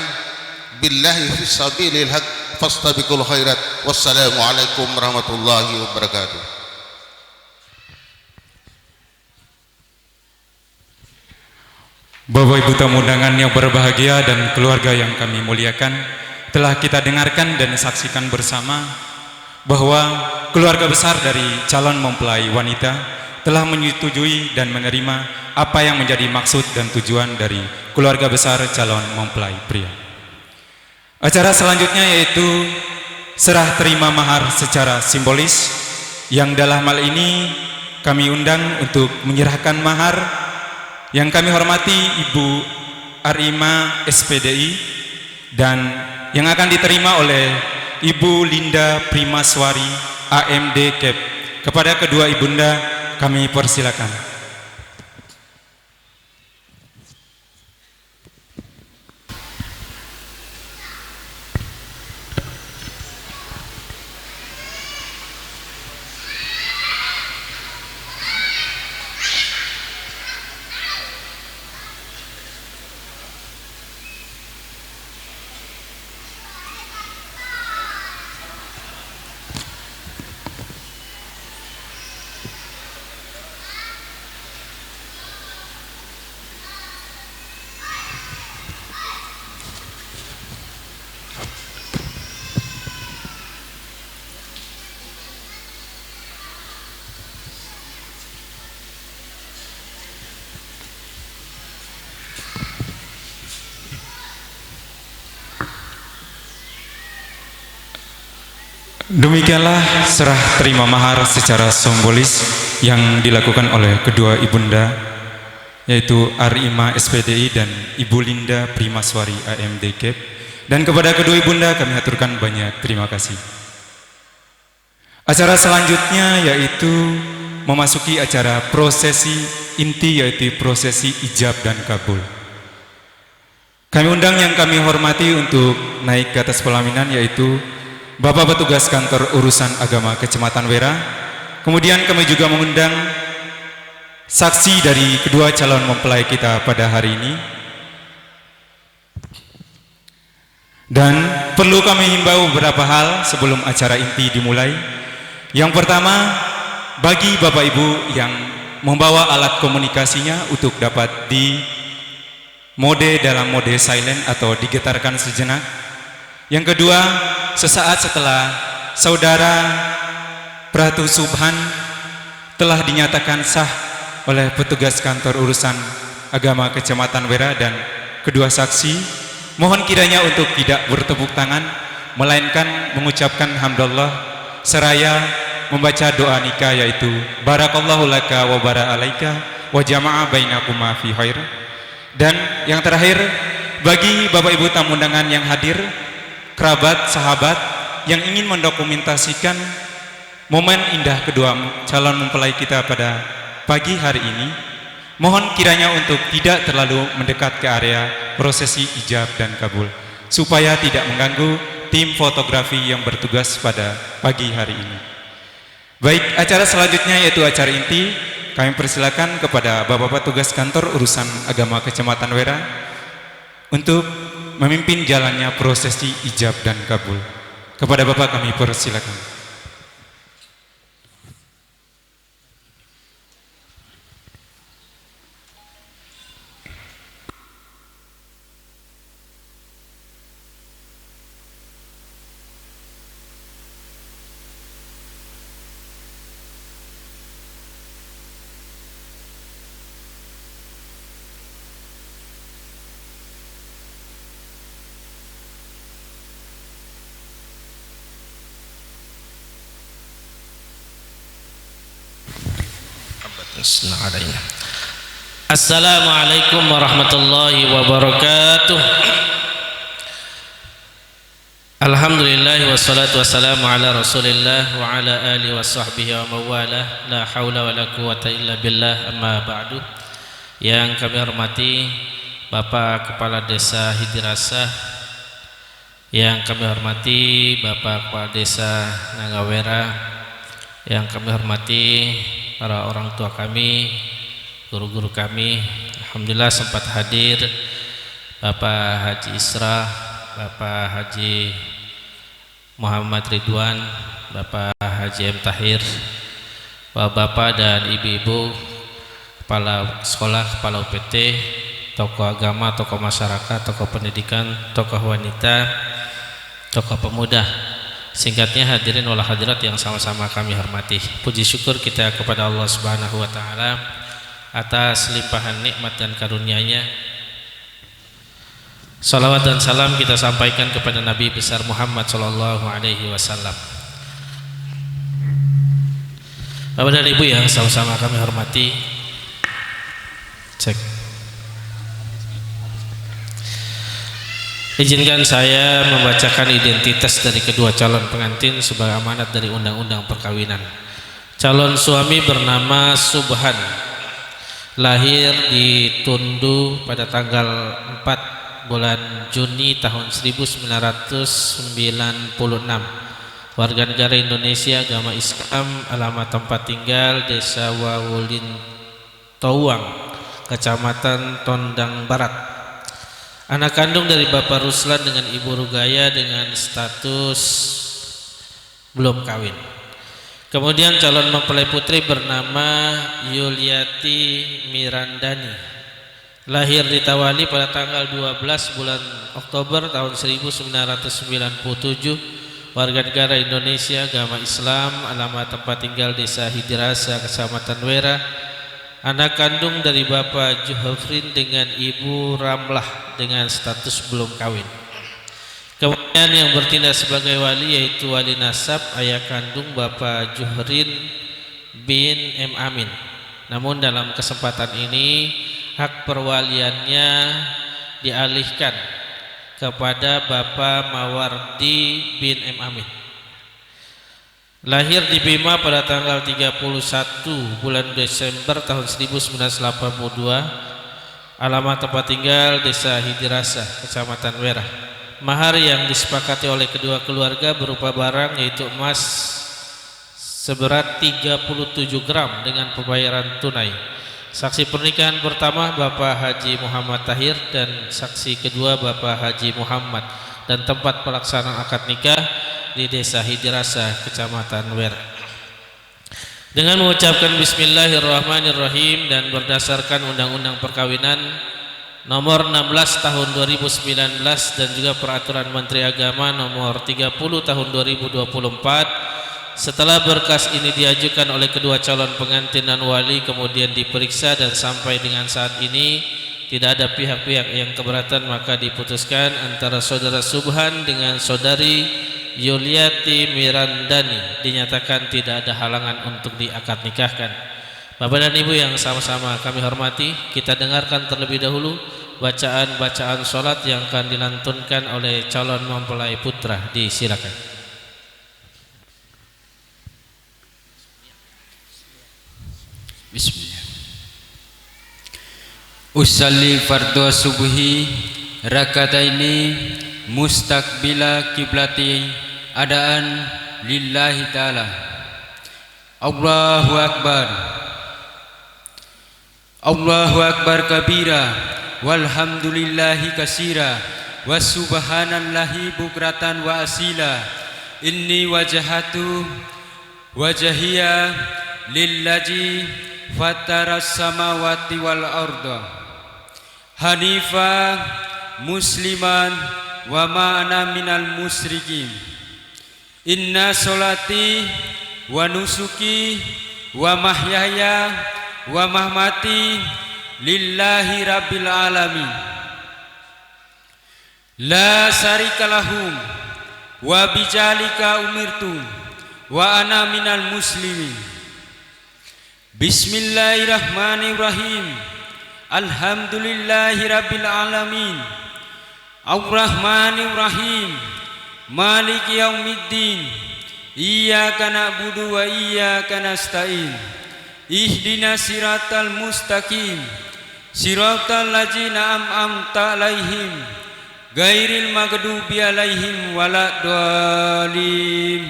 Billahi fisabilil haq fastabiqul khairat. Wassalamualaikum warahmatullahi wabarakatuh. Bapak Ibu tamu undangan yang berbahagia dan keluarga yang kami muliakan, telah kita dengarkan dan saksikan bersama bahwa keluarga besar dari calon mempelai wanita telah menyetujui dan menerima apa yang menjadi maksud dan tujuan dari keluarga besar calon mempelai pria. Acara selanjutnya yaitu serah terima mahar secara simbolis, yang dalam hal ini kami undang untuk menyerahkan mahar yang kami hormati Ibu Arima SPDI, dan yang akan diterima oleh Ibu Linda Primaswari AMD Kep. Kepada kedua ibunda kami persilakan. Demikianlah serah terima mahar secara simbolis yang dilakukan oleh kedua ibunda, yaitu Arima SPDI dan Ibu Linda Primaswari AMD Kep. Dan kepada kedua ibunda kami aturkan banyak terima kasih. Acara selanjutnya yaitu memasuki acara prosesi inti, yaitu prosesi ijab dan kabul. Kami undang yang kami hormati untuk naik ke atas pelaminan, yaitu Bapak Petugas Kantor Urusan Agama Kecamatan Wera. Kemudian kami juga mengundang saksi dari kedua calon mempelai kita pada hari ini. Dan perlu kami himbau beberapa hal sebelum acara inti dimulai. Yang pertama, bagi Bapak Ibu yang membawa alat komunikasinya untuk dapat di mode dalam mode silent atau digetarkan sejenak. Yang kedua, sesaat setelah Saudara Pratu Subhan telah dinyatakan sah oleh petugas kantor urusan agama Kecamatan Wera dan kedua saksi, mohon kiranya untuk tidak bertepuk tangan, melainkan mengucapkan hamdallah seraya membaca doa nikah, yaitu barakallahu laka wa bara alaika wa jama'a bainakuma fi khair. Dan yang terakhir, bagi Bapak Ibu tamu undangan yang hadir, kerabat, sahabat yang ingin mendokumentasikan momen indah kedua calon mempelai kita pada pagi hari ini, mohon kiranya untuk tidak terlalu mendekat ke area prosesi ijab dan kabul, supaya tidak mengganggu tim fotografi yang bertugas pada pagi hari ini. Baik, acara selanjutnya yaitu acara inti. Kami persilakan kepada Bapak Petugas Kantor Urusan Agama Kecamatan Wera untuk memimpin jalannya prosesi ijab dan kabul. Kepada Bapak kami persilakan. Assalamualaikum warahmatullahi wabarakatuh. Alhamdulillah wassalatu wassalamu ala Rasulillah wa ala alihi wa sahbihi wa mawalah. La haula wa la quwata illa billah, amma ba'du. Yang kami hormati Bapak Kepala Desa Hidirasah, yang kami hormati Bapak Kepala Desa Nangawera, yang kami hormati para orang tua kami, guru-guru kami. Alhamdulillah sempat hadir Bapak Haji Isra, Bapak Haji Muhammad Ridwan, Bapak Haji M. Tahir, Bapak dan Ibu-ibu, Kepala Sekolah, Kepala UPT, tokoh agama, tokoh masyarakat, tokoh pendidikan, tokoh wanita, tokoh pemuda. Singkatnya hadirin wal hadirat yang sama-sama kami hormati. Puji syukur kita kepada Allah Subhanahu wa taala atas limpahan nikmat dan karunia-Nya. Salawat dan salam kita sampaikan kepada Nabi besar Muhammad sallallahu alaihi wasallam. Bapak dan Ibu yang sama-sama kami hormati, cek. Izinkan saya membacakan identitas dari kedua calon pengantin sebagai amanat dari Undang-Undang Perkawinan. Calon suami bernama Subhan, lahir di Tundu pada tanggal 4 bulan Juni tahun 1996, warga negara Indonesia, agama Islam, alamat tempat tinggal Desa Wawulin Towang, Kecamatan Tondang Barat. Anak kandung dari Bapak Ruslan dengan Ibu Rugaya dengan status belum kawin. Kemudian calon mempelai putri bernama Yuliati Mirandani, lahir di Tawali pada tanggal 12 bulan Oktober tahun 1997, warga negara Indonesia, agama Islam, alamat tempat tinggal Desa Hidirasa, Kecamatan Wera. Anak kandung dari Bapak Juhafrin dengan Ibu Ramlah dengan status belum kawin. Kemudian yang bertindak sebagai wali yaitu wali nasab ayah kandung Bapak Juhrin bin M. Amin. Namun dalam kesempatan ini hak perwaliannya dialihkan kepada Bapak Mawardi bin M. Amin. Lahir di Bima pada tanggal 31 bulan Desember tahun 1982, alamat tempat tinggal Desa Hidirasa, Kecamatan Wera. Mahar yang disepakati oleh kedua keluarga berupa barang yaitu emas seberat 37 gram dengan pembayaran tunai. Saksi pernikahan pertama Bapak Haji Muhammad Tahir dan saksi kedua Bapak Haji Muhammad, dan tempat pelaksanaan akad nikah di Desa Hidirasa, Kecamatan Wera. Dengan mengucapkan Bismillahirrahmanirrahim dan berdasarkan Undang-Undang Perkawinan nomor 16 tahun 2019 dan juga Peraturan Menteri Agama nomor 30 tahun 2024, setelah berkas ini diajukan oleh kedua calon pengantin dan wali, kemudian diperiksa dan sampai dengan saat ini tidak ada pihak-pihak yang keberatan, maka diputuskan antara saudara Subhan dengan saudari Yuliati Mirandani dinyatakan tidak ada halangan untuk diakad nikahkan. Bapak dan Ibu yang sama-sama kami hormati, kita dengarkan terlebih dahulu bacaan-bacaan sholat yang akan dilantunkan oleh calon mempelai putra. Disilakan. Bismillah. Usalli fardhu subuhi rakataini mustaqbila kiblati adaan lillahi ta'ala. Allahu akbar. Allahu akbar kabira walhamdulillahi kasira wa subhanallahi bukratan wa asila. Inni wajahatu wajhiya lillazi fataras samawati wal arda hanifa musliman wa ma'ana minal musyrikin. Inna solati wa nusuki wa mahyaya wa mahmati lillahi rabbil alamin la syarika lahum wa bijalika umirtu wa ana minal muslimin. Bismillahirrahmanirrahim. Alhamdulillahi rabbil alamin. Ar-Rahmanirrahim. Maliki yaumiddin. Iyyaka na'budu wa iyyaka nasta'in. Ihdinas siratal mustaqim. Siratal ladzina an'amta 'alaihim ghairil maghdubi 'alaihim waladdallin.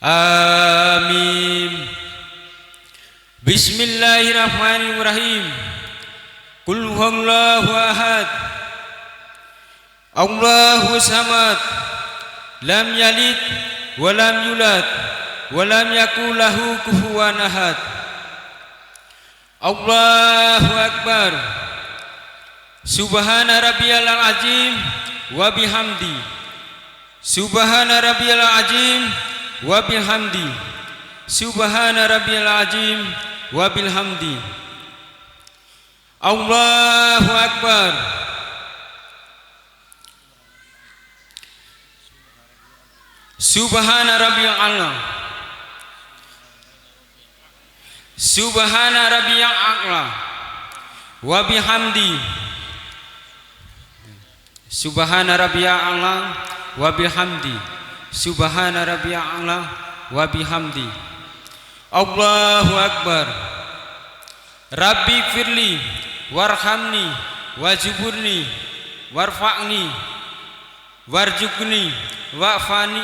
Amin. Bismillahirrahmanirrahim. Qul huwallahu ahad. Allahu samad. Lam yalid wa lam yulad wa lam yakul lahu kufuwan ahad. Allahu akbar. Subhana rabbiyal azim wa bihamdi. Subhana rabbiyal azim wa bihamdi. Subhana rabbiyal azim wa bihamdi. Allahu akbar. Subhana rabbiyal a'la. Subhana rabbiyal a'la wa bihamdi. Subhana rabbiyal a'la wa bihamdi. Subhana rabbiyal a'la wa bihamdi. Allahu akbar. Rabbi firli warhamni wajburni warfa'ni warjukni wa'fani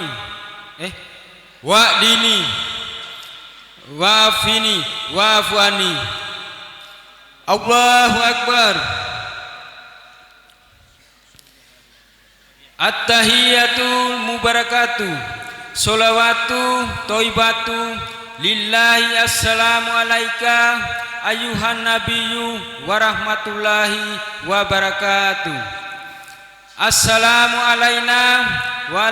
wa'dini wa'afini wa'afuani. Allahu akbar. At-tahiyatul mubarakatuh sholawatu toibatu lillahi. Assalamu alaika ayuhan nabiyyu warahmatullahi wabarakatuh. Assalamu alaina wa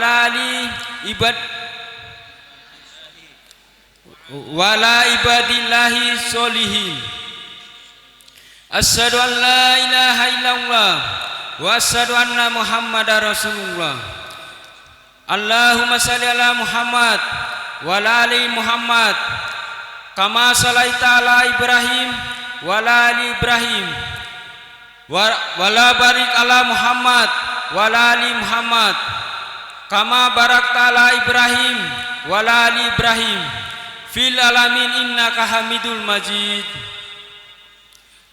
ala ibadillahi sholihin. Asyhadu an la ilaha illallah wa asyhadu anna muhammadar rasulullah. Allahumma shalli ala Muhammad wa ala ali Muhammad kama shalaita ala Ibrahim wa ala ali Ibrahim wa la barik ala Muhammad wa ala ali Muhammad kama barakta ala Ibrahim wa ala ali Ibrahim fil alamin innaka Hamidul Majid.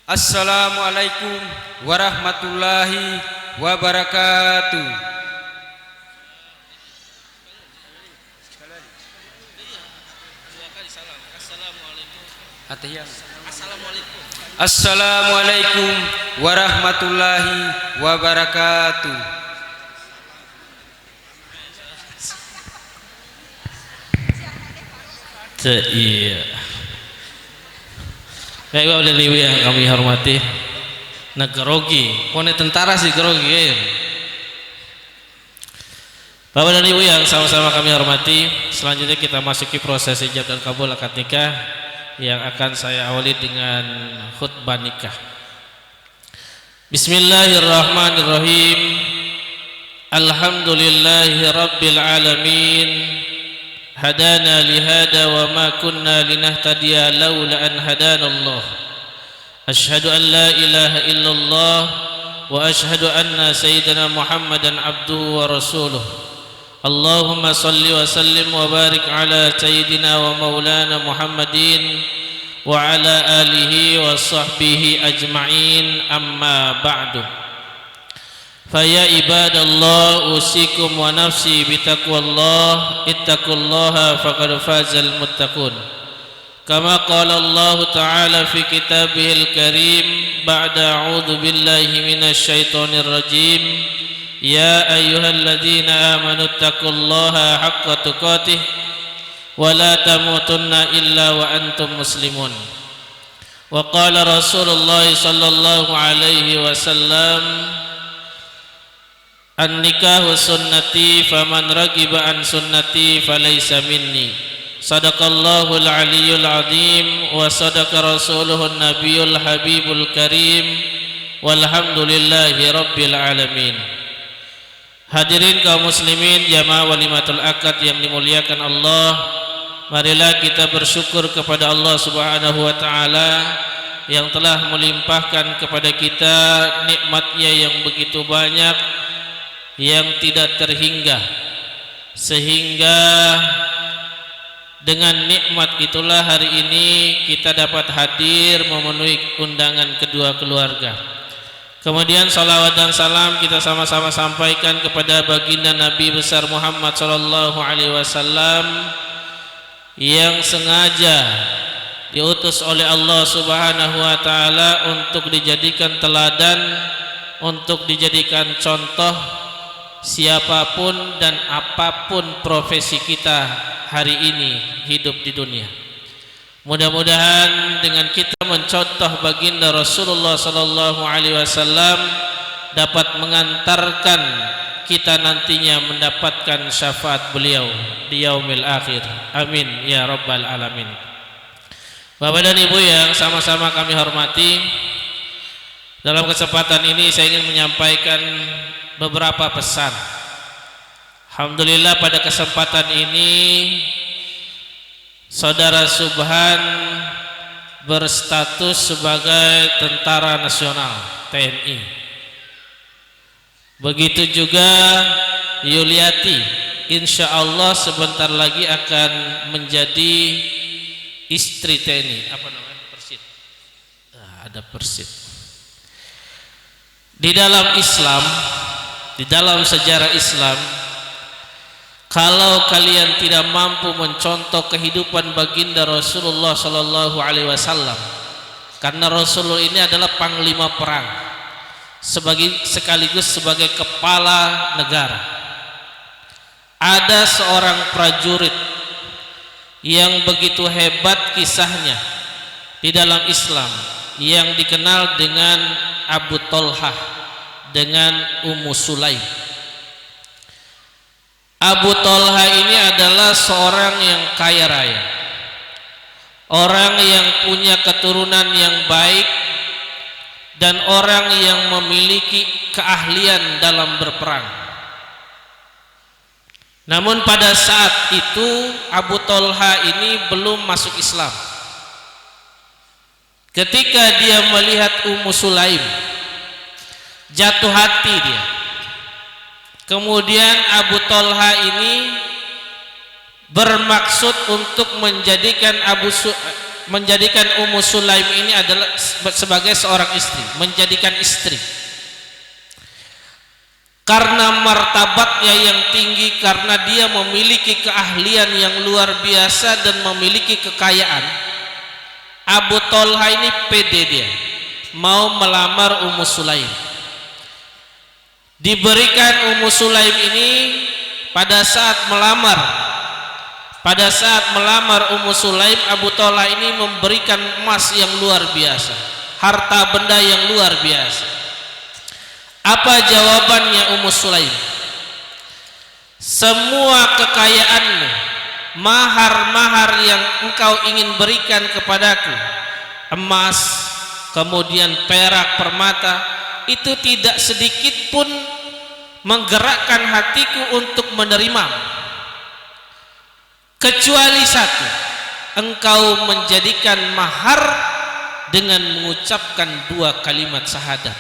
Assalamualaikum warahmatullahi wabarakatuh. Assalamualaikum warahmatullahi wabarakatuh. Iya. Baik Bapak dan Ibu yang kami hormati, negerogi, pone tentara sih gerogi. Bapak dan Ibu yang sama-sama kami hormati, selanjutnya kita masuki proses ijab dan kabul akad nikah yang akan saya awali dengan khutbah nikah. Bismillahirrahmanirrahim. Alhamdulillahi rabbil alamin. Hadana lihada wa ma kunna linahtadiya laula an hadana Allah. Ashhadu an la ilaha illallah wa ashhadu anna sayyidina Muhammadan abduhu wa rasuluh. Allahumma salli wa sallim wa barik ala sayyidina wa maulana Muhammadin wa ala alihi wa sahbihi ajma'in, amma ba'du. Faya ibadallah usikum wa nafsi bitaqwallah, ittaqullaha faqad fazal muttaqun. Kama qala Allah ta'ala fi kitabihil karim ba'da a'udzu billahi minasy syaithanir rajim. Ya ayyuhalladzina amanu taqullaha haqqa tuqatih wa la tamutunna illa wa antum muslimun. Wa qala Rasulullah sallallahu alaihi wasallam, an-nikahu sunnati faman ragiba an sunnati falaysa minni. Sadaqallahul aliyyul azim wa sadaqa rasuluhun nabiyul habibul karim walhamdulillahi rabbil alamin. Hadirin kaum muslimin jamaah walimatul akad yang dimuliakan Allah, marilah kita bersyukur kepada Allah Subhanahu wa taala yang telah melimpahkan kepada kita nikmat-Nya yang begitu banyak yang tidak terhingga, sehingga dengan nikmat itulah hari ini kita dapat hadir memenuhi undangan kedua keluarga. Kemudian salawat dan salam kita sama-sama sampaikan kepada baginda Nabi besar Muhammad sallallahu alaihi wasallam yang sengaja diutus oleh Allah Subhanahu wa taala untuk dijadikan teladan, untuk dijadikan contoh siapapun dan apapun profesi kita hari ini hidup di dunia. Mudah-mudahan dengan kita mencontoh baginda Rasulullah sallallahu alaihi wasallam dapat mengantarkan kita nantinya mendapatkan syafaat beliau di yaumil akhir. Amin ya rabbal alamin. Bapak dan Ibu yang sama-sama kami hormati, dalam kesempatan ini saya ingin menyampaikan beberapa pesan. Alhamdulillah pada kesempatan ini Saudara Subhan berstatus sebagai tentara nasional TNI. Begitu juga Yuliati, insya Allah sebentar lagi akan menjadi istri TNI. Apa namanya? Persid. Ada Persid. Di dalam Islam, di dalam sejarah Islam, kalau kalian tidak mampu mencontoh kehidupan baginda Rasulullah sallallahu alaihi wasallam, karena Rasulullah ini adalah panglima perang, sekaligus sebagai kepala negara. Ada seorang prajurit yang begitu hebat kisahnya di dalam Islam, yang dikenal dengan Abu Tolhah dengan Ummu Sulaim. Abu Tolhah ini adalah seorang yang kaya raya, orang yang punya keturunan yang baik, dan orang yang memiliki keahlian dalam berperang. Namun pada saat itu Abu Tolhah ini belum masuk Islam. Ketika dia melihat Ummu Sulaim, jatuh hati dia. Kemudian Abu Tolhah ini bermaksud untuk menjadikan Ummu Sulaim ini adalah sebagai seorang istri, menjadikan istri. Karena martabatnya yang tinggi, karena dia memiliki keahlian yang luar biasa dan memiliki kekayaan, Abu Tolhah ini pede, dia mau melamar Ummu Sulaim. Diberikan Ummu Sulaim ini pada saat melamar Ummu Sulaim, Abu Tolhah ini memberikan emas yang luar biasa, harta benda yang luar biasa. Apa jawabannya Ummu Sulaim? Semua kekayaanmu, mahar-mahar yang engkau ingin berikan kepadaku, emas, kemudian perak, permata, itu tidak sedikit pun menggerakkan hatiku untuk menerima, kecuali satu, engkau menjadikan mahar dengan mengucapkan 2 kalimat syahadat.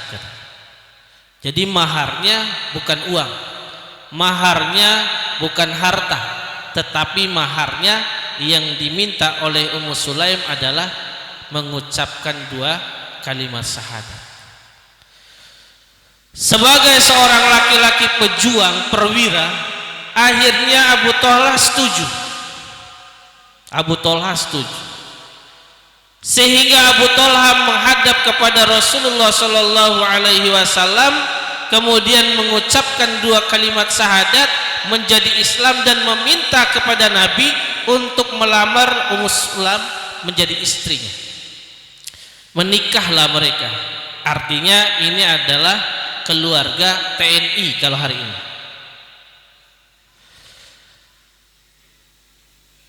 Jadi maharnya bukan uang, maharnya bukan harta, tetapi maharnya yang diminta oleh Ummu Sulaim adalah mengucapkan 2 kalimat syahadat. Sebagai seorang laki-laki pejuang, perwira, akhirnya Abu Tolhah setuju. Abu Tolhah setuju. Sehingga Abu Tolhah menghadap kepada Rasulullah sallallahu alaihi wasallam, kemudian mengucapkan 2 kalimat syahadat, menjadi Islam dan meminta kepada Nabi untuk melamar Ummu Sulaim menjadi istrinya. Menikahlah mereka. Artinya ini adalah keluarga TNI kalau hari ini.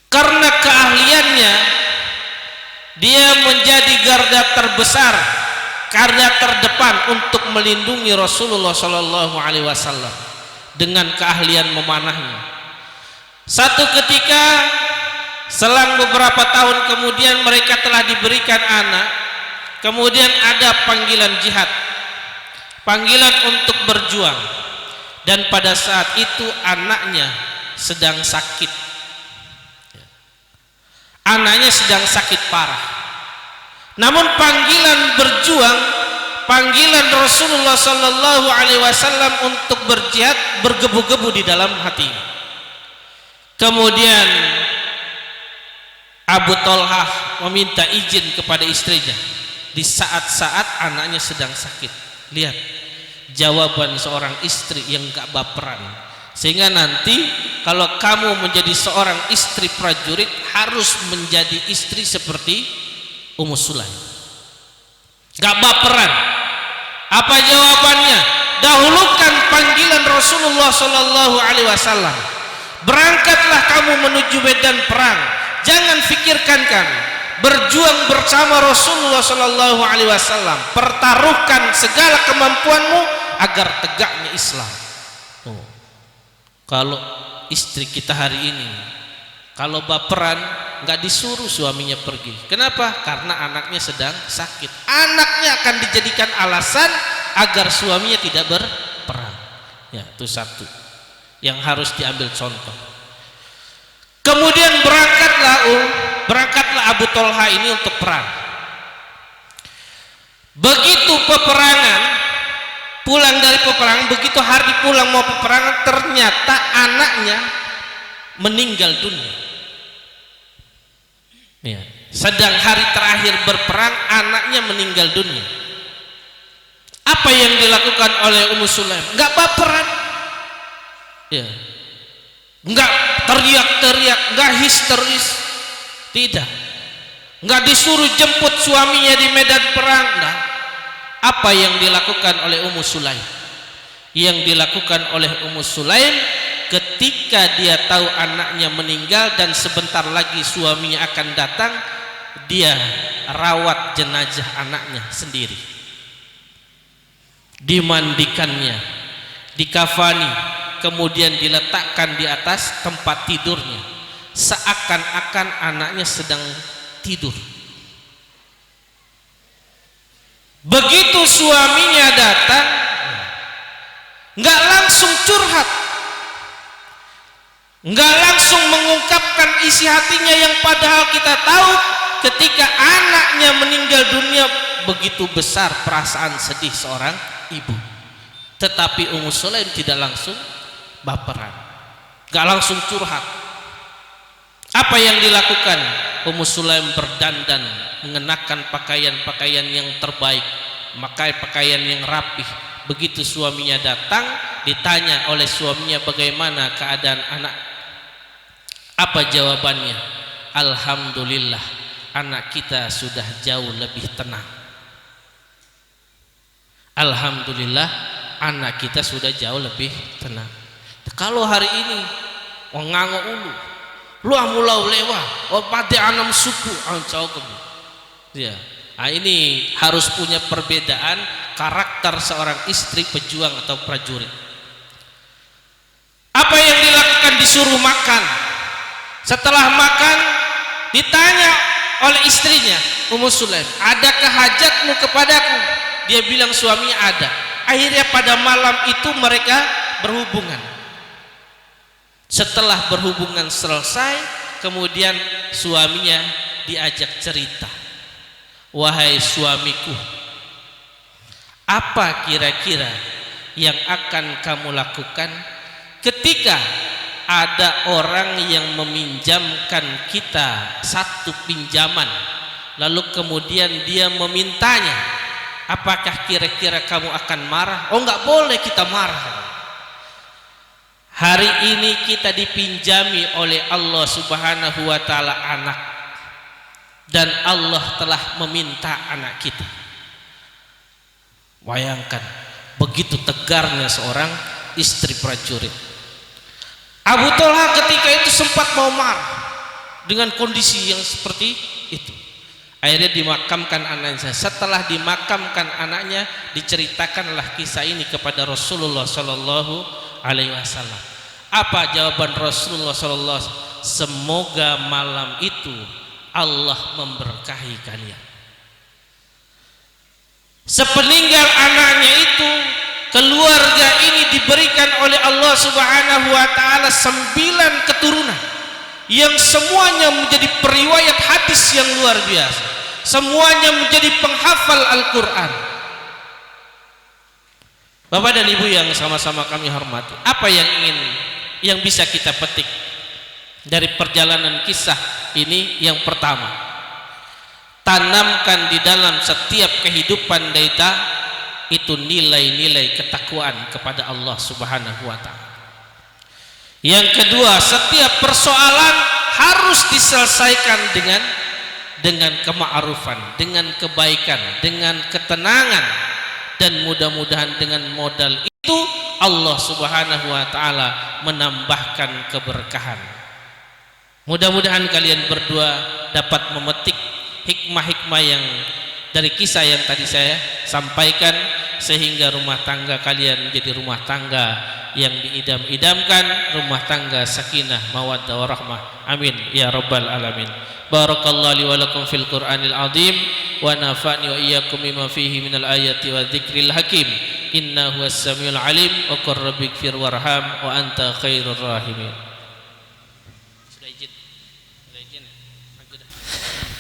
Karena keahliannya, dia menjadi garda terbesar, garda terdepan untuk melindungi Rasulullah sallallahu alaihi wasallam dengan keahlian memanahnya. Satu ketika selang beberapa tahun kemudian mereka telah diberikan anak, kemudian ada panggilan jihad, panggilan untuk berjuang. dan pada saat itu anaknya sedang sakit. Anaknya sedang sakit parah. Namun panggilan berjuang, panggilan Rasulullah sallallahu alaihi wasallam untuk berjihad bergebu-gebu di dalam hatinya. Kemudian Abu Thalhah meminta izin kepada istrinya di saat-saat anaknya sedang sakit. Lihat jawaban seorang istri yang gak baperan. Sehingga nanti kalau kamu menjadi seorang istri prajurit harus menjadi istri seperti Ummu Sulaim. Gak baperan. Apa jawabannya? Dahulukan panggilan Rasulullah sallallahu alaihi wasallam. Berangkatlah kamu menuju medan perang. Jangan fikirkan kami. Berjuang bersama Rasulullah sallallahu alaihi wasallam. Pertaruhkan segala kemampuanmu agar tegaknya Islam. Kalau istri kita hari ini kalau baperan nggak disuruh suaminya pergi. Kenapa? Karena anaknya sedang sakit. Anaknya akan dijadikan alasan agar suaminya tidak berperang. Ya, itu satu yang harus diambil contoh. Kemudian berangkatlah Abu Thalhah ini untuk perang. Begitu peperangan, pulang dari peperangan, begitu hari pulang mau peperangan, ternyata anaknya meninggal dunia. Ya, sedang hari terakhir berperang, anaknya meninggal dunia. Apa yang dilakukan oleh Ummu Sulaim? Enggak baperan. Ya. Enggak teriak-teriak, enggak histeris. Tidak. Enggak disuruh jemput suaminya di medan perang, enggak. Apa yang dilakukan oleh Ummu Sulaim? Yang dilakukan oleh Ummu Sulaim ketika dia tahu anaknya meninggal dan sebentar lagi suaminya akan datang, dia rawat jenazah anaknya sendiri, dimandikannya, dikafani, kemudian diletakkan di atas tempat tidurnya, seakan-akan anaknya sedang tidur. Begitu suaminya datang, nggak langsung curhat, nggak langsung mengungkapkan isi hatinya yang padahal kita tahu ketika anaknya meninggal dunia begitu besar perasaan sedih seorang ibu. Tetapi Ummu Sulaim tidak langsung baperan, nggak langsung curhat. Apa yang dilakukan? Ummu Sulaim berdandan, mengenakan pakaian-pakaian yang terbaik, memakai pakaian yang rapih. Begitu suaminya datang, ditanya oleh suaminya bagaimana keadaan anak. Apa jawabannya? Alhamdulillah, anak kita sudah jauh lebih tenang. Alhamdulillah, anak kita sudah jauh lebih tenang. Kalau hari ini ngango ulu, lu amulau lewa, pati anam suku ancau kebu. Ya, nah ini harus punya perbedaan karakter seorang istri pejuang atau prajurit. Apa yang dilakukan? Disuruh makan. Setelah makan ditanya oleh istrinya Ummu Sulaim, adakah hajatmu kepadaku? Dia bilang suaminya ada. Akhirnya pada malam itu mereka berhubungan. Setelah berhubungan selesai, kemudian suaminya diajak cerita. Wahai suamiku, apa kira-kira yang akan kamu lakukan ketika ada orang yang meminjamkan kita satu pinjaman, lalu kemudian dia memintanya, apakah kira-kira kamu akan marah? Oh, enggak boleh kita marah. Hari ini kita dipinjami oleh Allah Subhanahu wa taala anak, dan Allah telah meminta anak kita. Bayangkan begitu tegarnya seorang istri prajurit. Abu Thalhah ketika itu sempat mau marah dengan kondisi yang seperti itu. Akhirnya dimakamkan anaknya. Setelah dimakamkan anaknya, diceritakanlah kisah ini kepada Rasulullah sallallahu alaihi wasallam. Apa jawaban Rasulullah sallallahu alaihi wasallam? Semoga malam itu Allah memberkahi kalian. Sepeninggal anaknya itu, keluarga ini diberikan oleh Allah Subhanahu wa taala 9 keturunan yang semuanya menjadi periwayat hadis yang luar biasa, semuanya menjadi penghafal Al-Qur'an. Bapak dan Ibu yang sama-sama kami hormati, apa yang bisa kita petik dari perjalanan kisah ini? Yang pertama, tanamkan di dalam setiap kehidupan kita itu nilai-nilai ketakwaan kepada Allah Subhanahu wa taala. Yang kedua, setiap persoalan harus diselesaikan dengan kema'rufan, dengan kebaikan, dengan ketenangan, dan mudah-mudahan dengan modal itu Allah Subhanahu wa taala menambahkan keberkahan. Mudah-mudahan kalian berdua dapat memetik hikmah-hikmah yang dari kisah yang tadi saya sampaikan, sehingga rumah tangga kalian menjadi rumah tangga yang diidam-idamkan, rumah tangga sakinah, mawaddah warahmah. Amin ya rabbal alamin. Barakallahu li wa lakum fil Qur'anil azim wa nafa'ni wa iyyakum bima fihi minal ayati wa dzikril hakim. Innahu was-samiul alim wa qur rabbighfir warham wa anta khairur rahimin.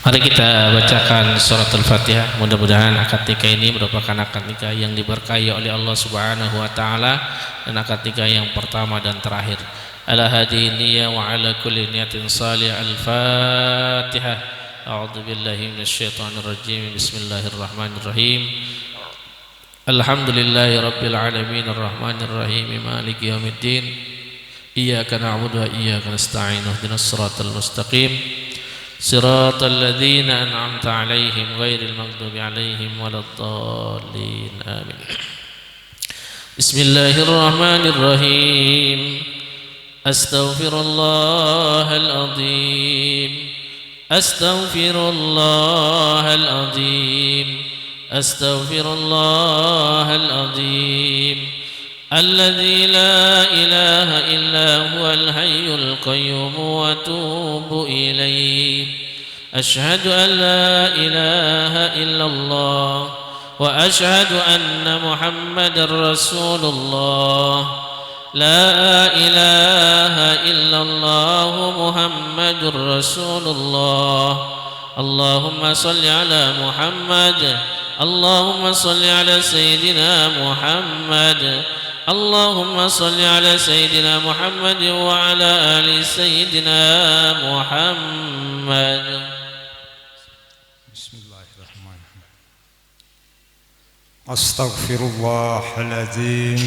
Mari kita bacakan surat Al-Fatihah. Mudah-mudahan akad nikah ini merupakan akad nikah yang diberkahi oleh Allah Subhanahu wa taala, dan akad nikah yang pertama dan terakhir. Ala hadhihi niyyah wa ala kulli niyatin salih. Al-Fatihah. A'udzu billahi minasyaitonir rajim. Bismillahirrahmanirrahim. Alhamdulillahi rabbil alamin arrahmanir rahim maliki yaumiddin. Iyyaka na'budu wa iyyaka nasta'in. Ihdinas siratal mustaqim. صراط الذين أنعمت عليهم غير المغضوب عليهم ولا الضالين آمين. بسم الله الرحمن الرحيم. أستغفر الله العظيم. أستغفر الله العظيم. أستغفر الله العظيم الذي لا إله إلا هو الحي القيوم وأتوب إليه. أشهد أن لا إله إلا الله وأشهد أن محمدا رسول الله. لا إله إلا الله محمد رسول الله. اللهم صل على محمد. اللهم صل على سيدنا محمد. اللهم صل على سيدنا محمد وعلى آل سيدنا محمد. بسم الله الرحمن الرحيم. أستغفر الله العظيم.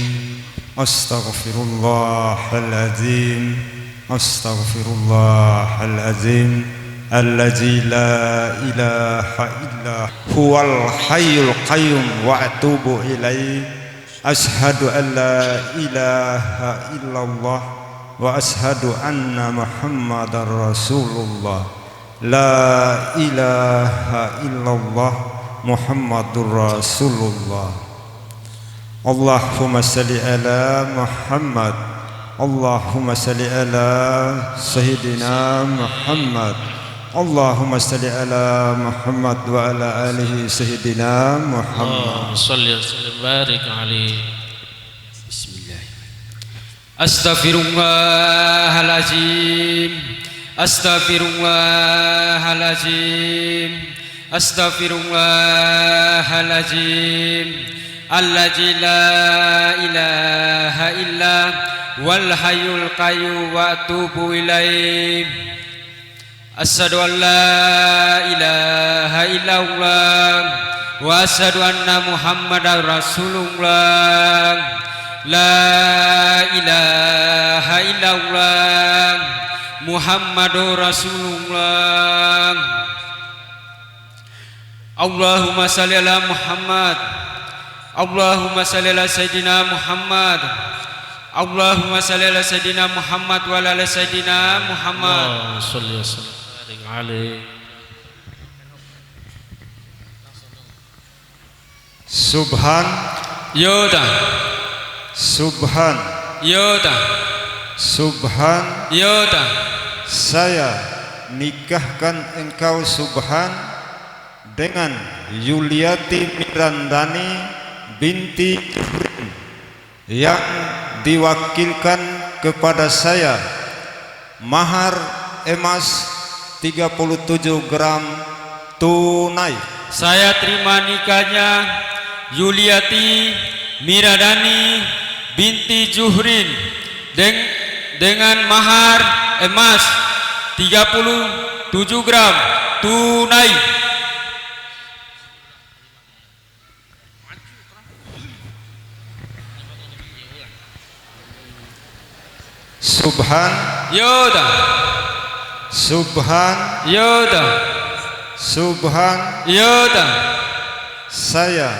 أستغفر الله العظيم. أستغفر الله العظيم الذي لا إله إلا هو الحي القيوم وأتوب إليه. أشهد أن لا إله إلا الله وأشهد أن محمدا رسول الله. لا إله إلا الله محمد رسول الله. اللهم صل على محمد. اللهم صل على سيدنا محمد. اللهم صل على محمد وعلى آله سيدنا محمد. صل وسلم وبارك عليه. Bismillahirrahmanirrahim. Astaghfirullahalazim. Astaghfirullahalazim. Astaghfirullahalazim. Alladzi la ilaha illa wal hayyul qayyum wa atubu ilaih. Asyhadu an la ilaha illallah wa asyhadu anna Muhammadar Rasulullah. La ilaha illallah Muhammadur Rasulullah. Allahumma salli ala Muhammad. Allahumma salli ala Sayyidina Muhammad. Allahumma salli ala Sayyidina Muhammad wa ala Sayyidina Muhammad. Salli wa sallim alaihi. Subhan. Yoda. Subhan. Yoda. Subhan. Yoda. Saya nikahkan engkau Subhan dengan Yuliati Mirandani binti Jibrin yang diwakilkan kepada saya mahar emas 37 gram tunai. Saya terima nikahnya Yuliati Miradani binti Juhrin dengan mahar emas 37 gram tunai. Subhan Yoda, Subhan Yoda, Subhan. Yoda. Saya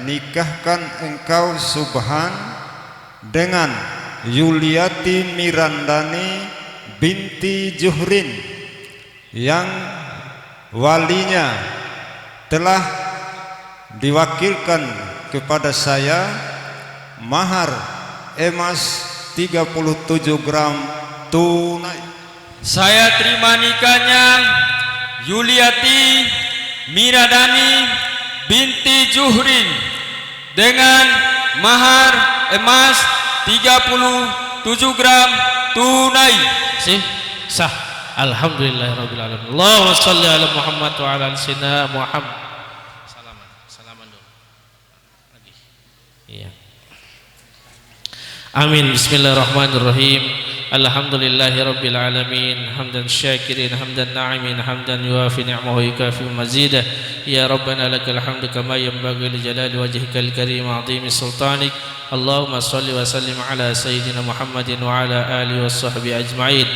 nikahkan engkau Subhan dengan Yuliati Mirandani binti Juhrin yang walinya telah diwakilkan kepada saya mahar emas 37 gram tunai. Saya terima nikahnya Yuliati Miradani binti Juhrin dengan mahar emas 37 gram tunai. Sah. Alhamdulillahirabbil alamin. Allahumma shalli ala Muhammad wa ala ali sayyidina Muhammad. Salaman dulu. Lagi. Iya. Amin. Bismillahirrahmanirrahim. Alhamdulillahirabbil alamin. Hamdan syakirin, hamdan na'imin, hamdan yuafi ni'amahu yukafi mazidah. Ya Rabbana lakal hamdu kama yanbaghi li jalali wajhikal karim 'azimi sultanik. Allahumma shalli wa sallim ala sayyidina Muhammadin wa ala alihi washabbihi ajma'in.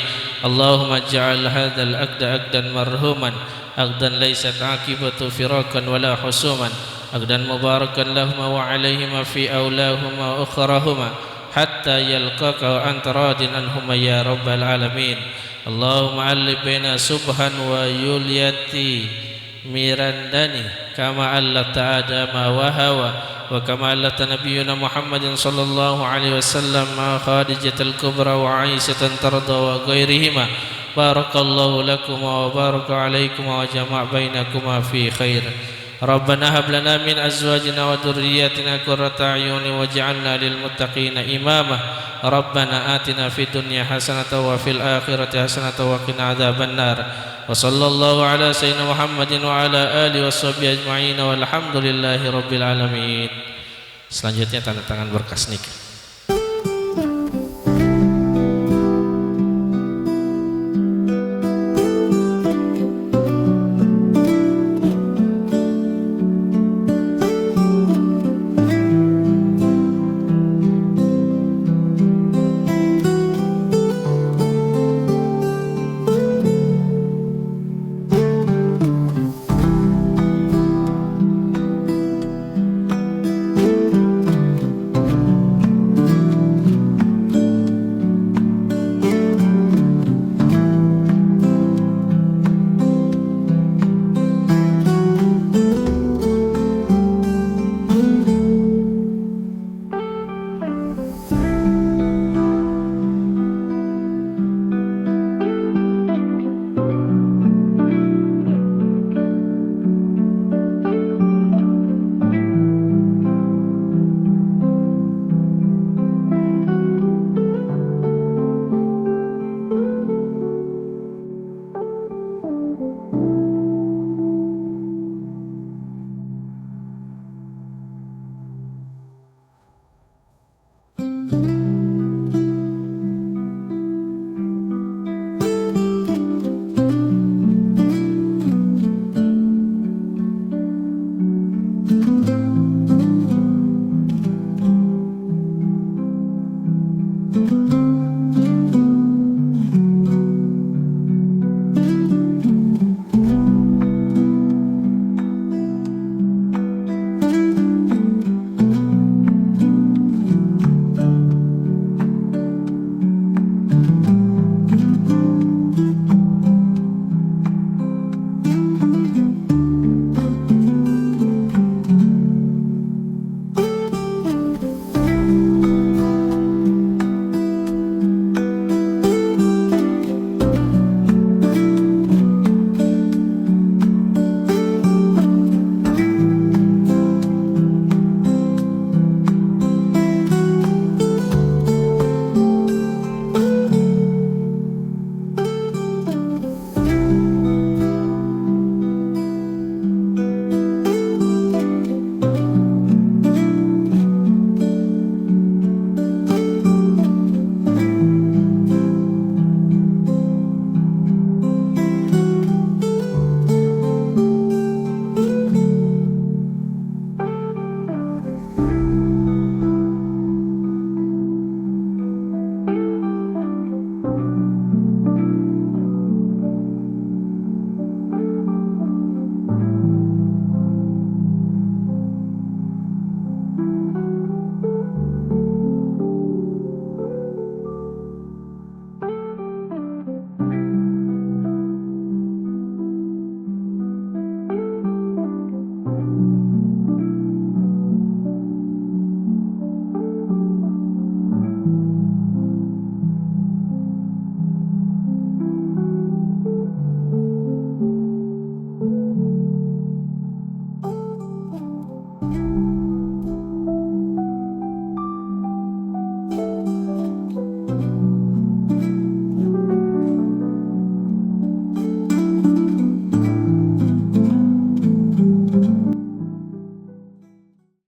Allahumma ij'al hadzal aqda aqdan marhuman, aqdan laysat 'aqibatu firakan wala husuman, aqdan mubarakan lahum wa 'alaihima fi awlahuma wa ukhrahuma hatta yalqaka wa anta radin anhuma ya rabbal alamin. Allahumma alif baina Subhan wa Yuliati Mirandani kama allata Adama wa Hawa wa kama allata nabiyyuna Muhammadin sallallahu alaihi wasallam ma Khadijatul Kubra wa Aisyatan tarda wa ghairihima. Barakallahu lakum wa baraka alaikum wa jama' bainakuma fi khair. Rabbana hab lana min azwajina wa dhurriyyatina qurrata a'yunin waj'alna lil muttaqina imama. Rabbana atina fid dunya hasanatan wa fil akhirati hasanatan wa qina adzaban nar. Wa sallallahu ala sayyidina Muhammadin wa ala alihi washabbihi ajma'in walhamdulillahi rabbil alamin. Selanjutnya tanda tangan berkas nikah.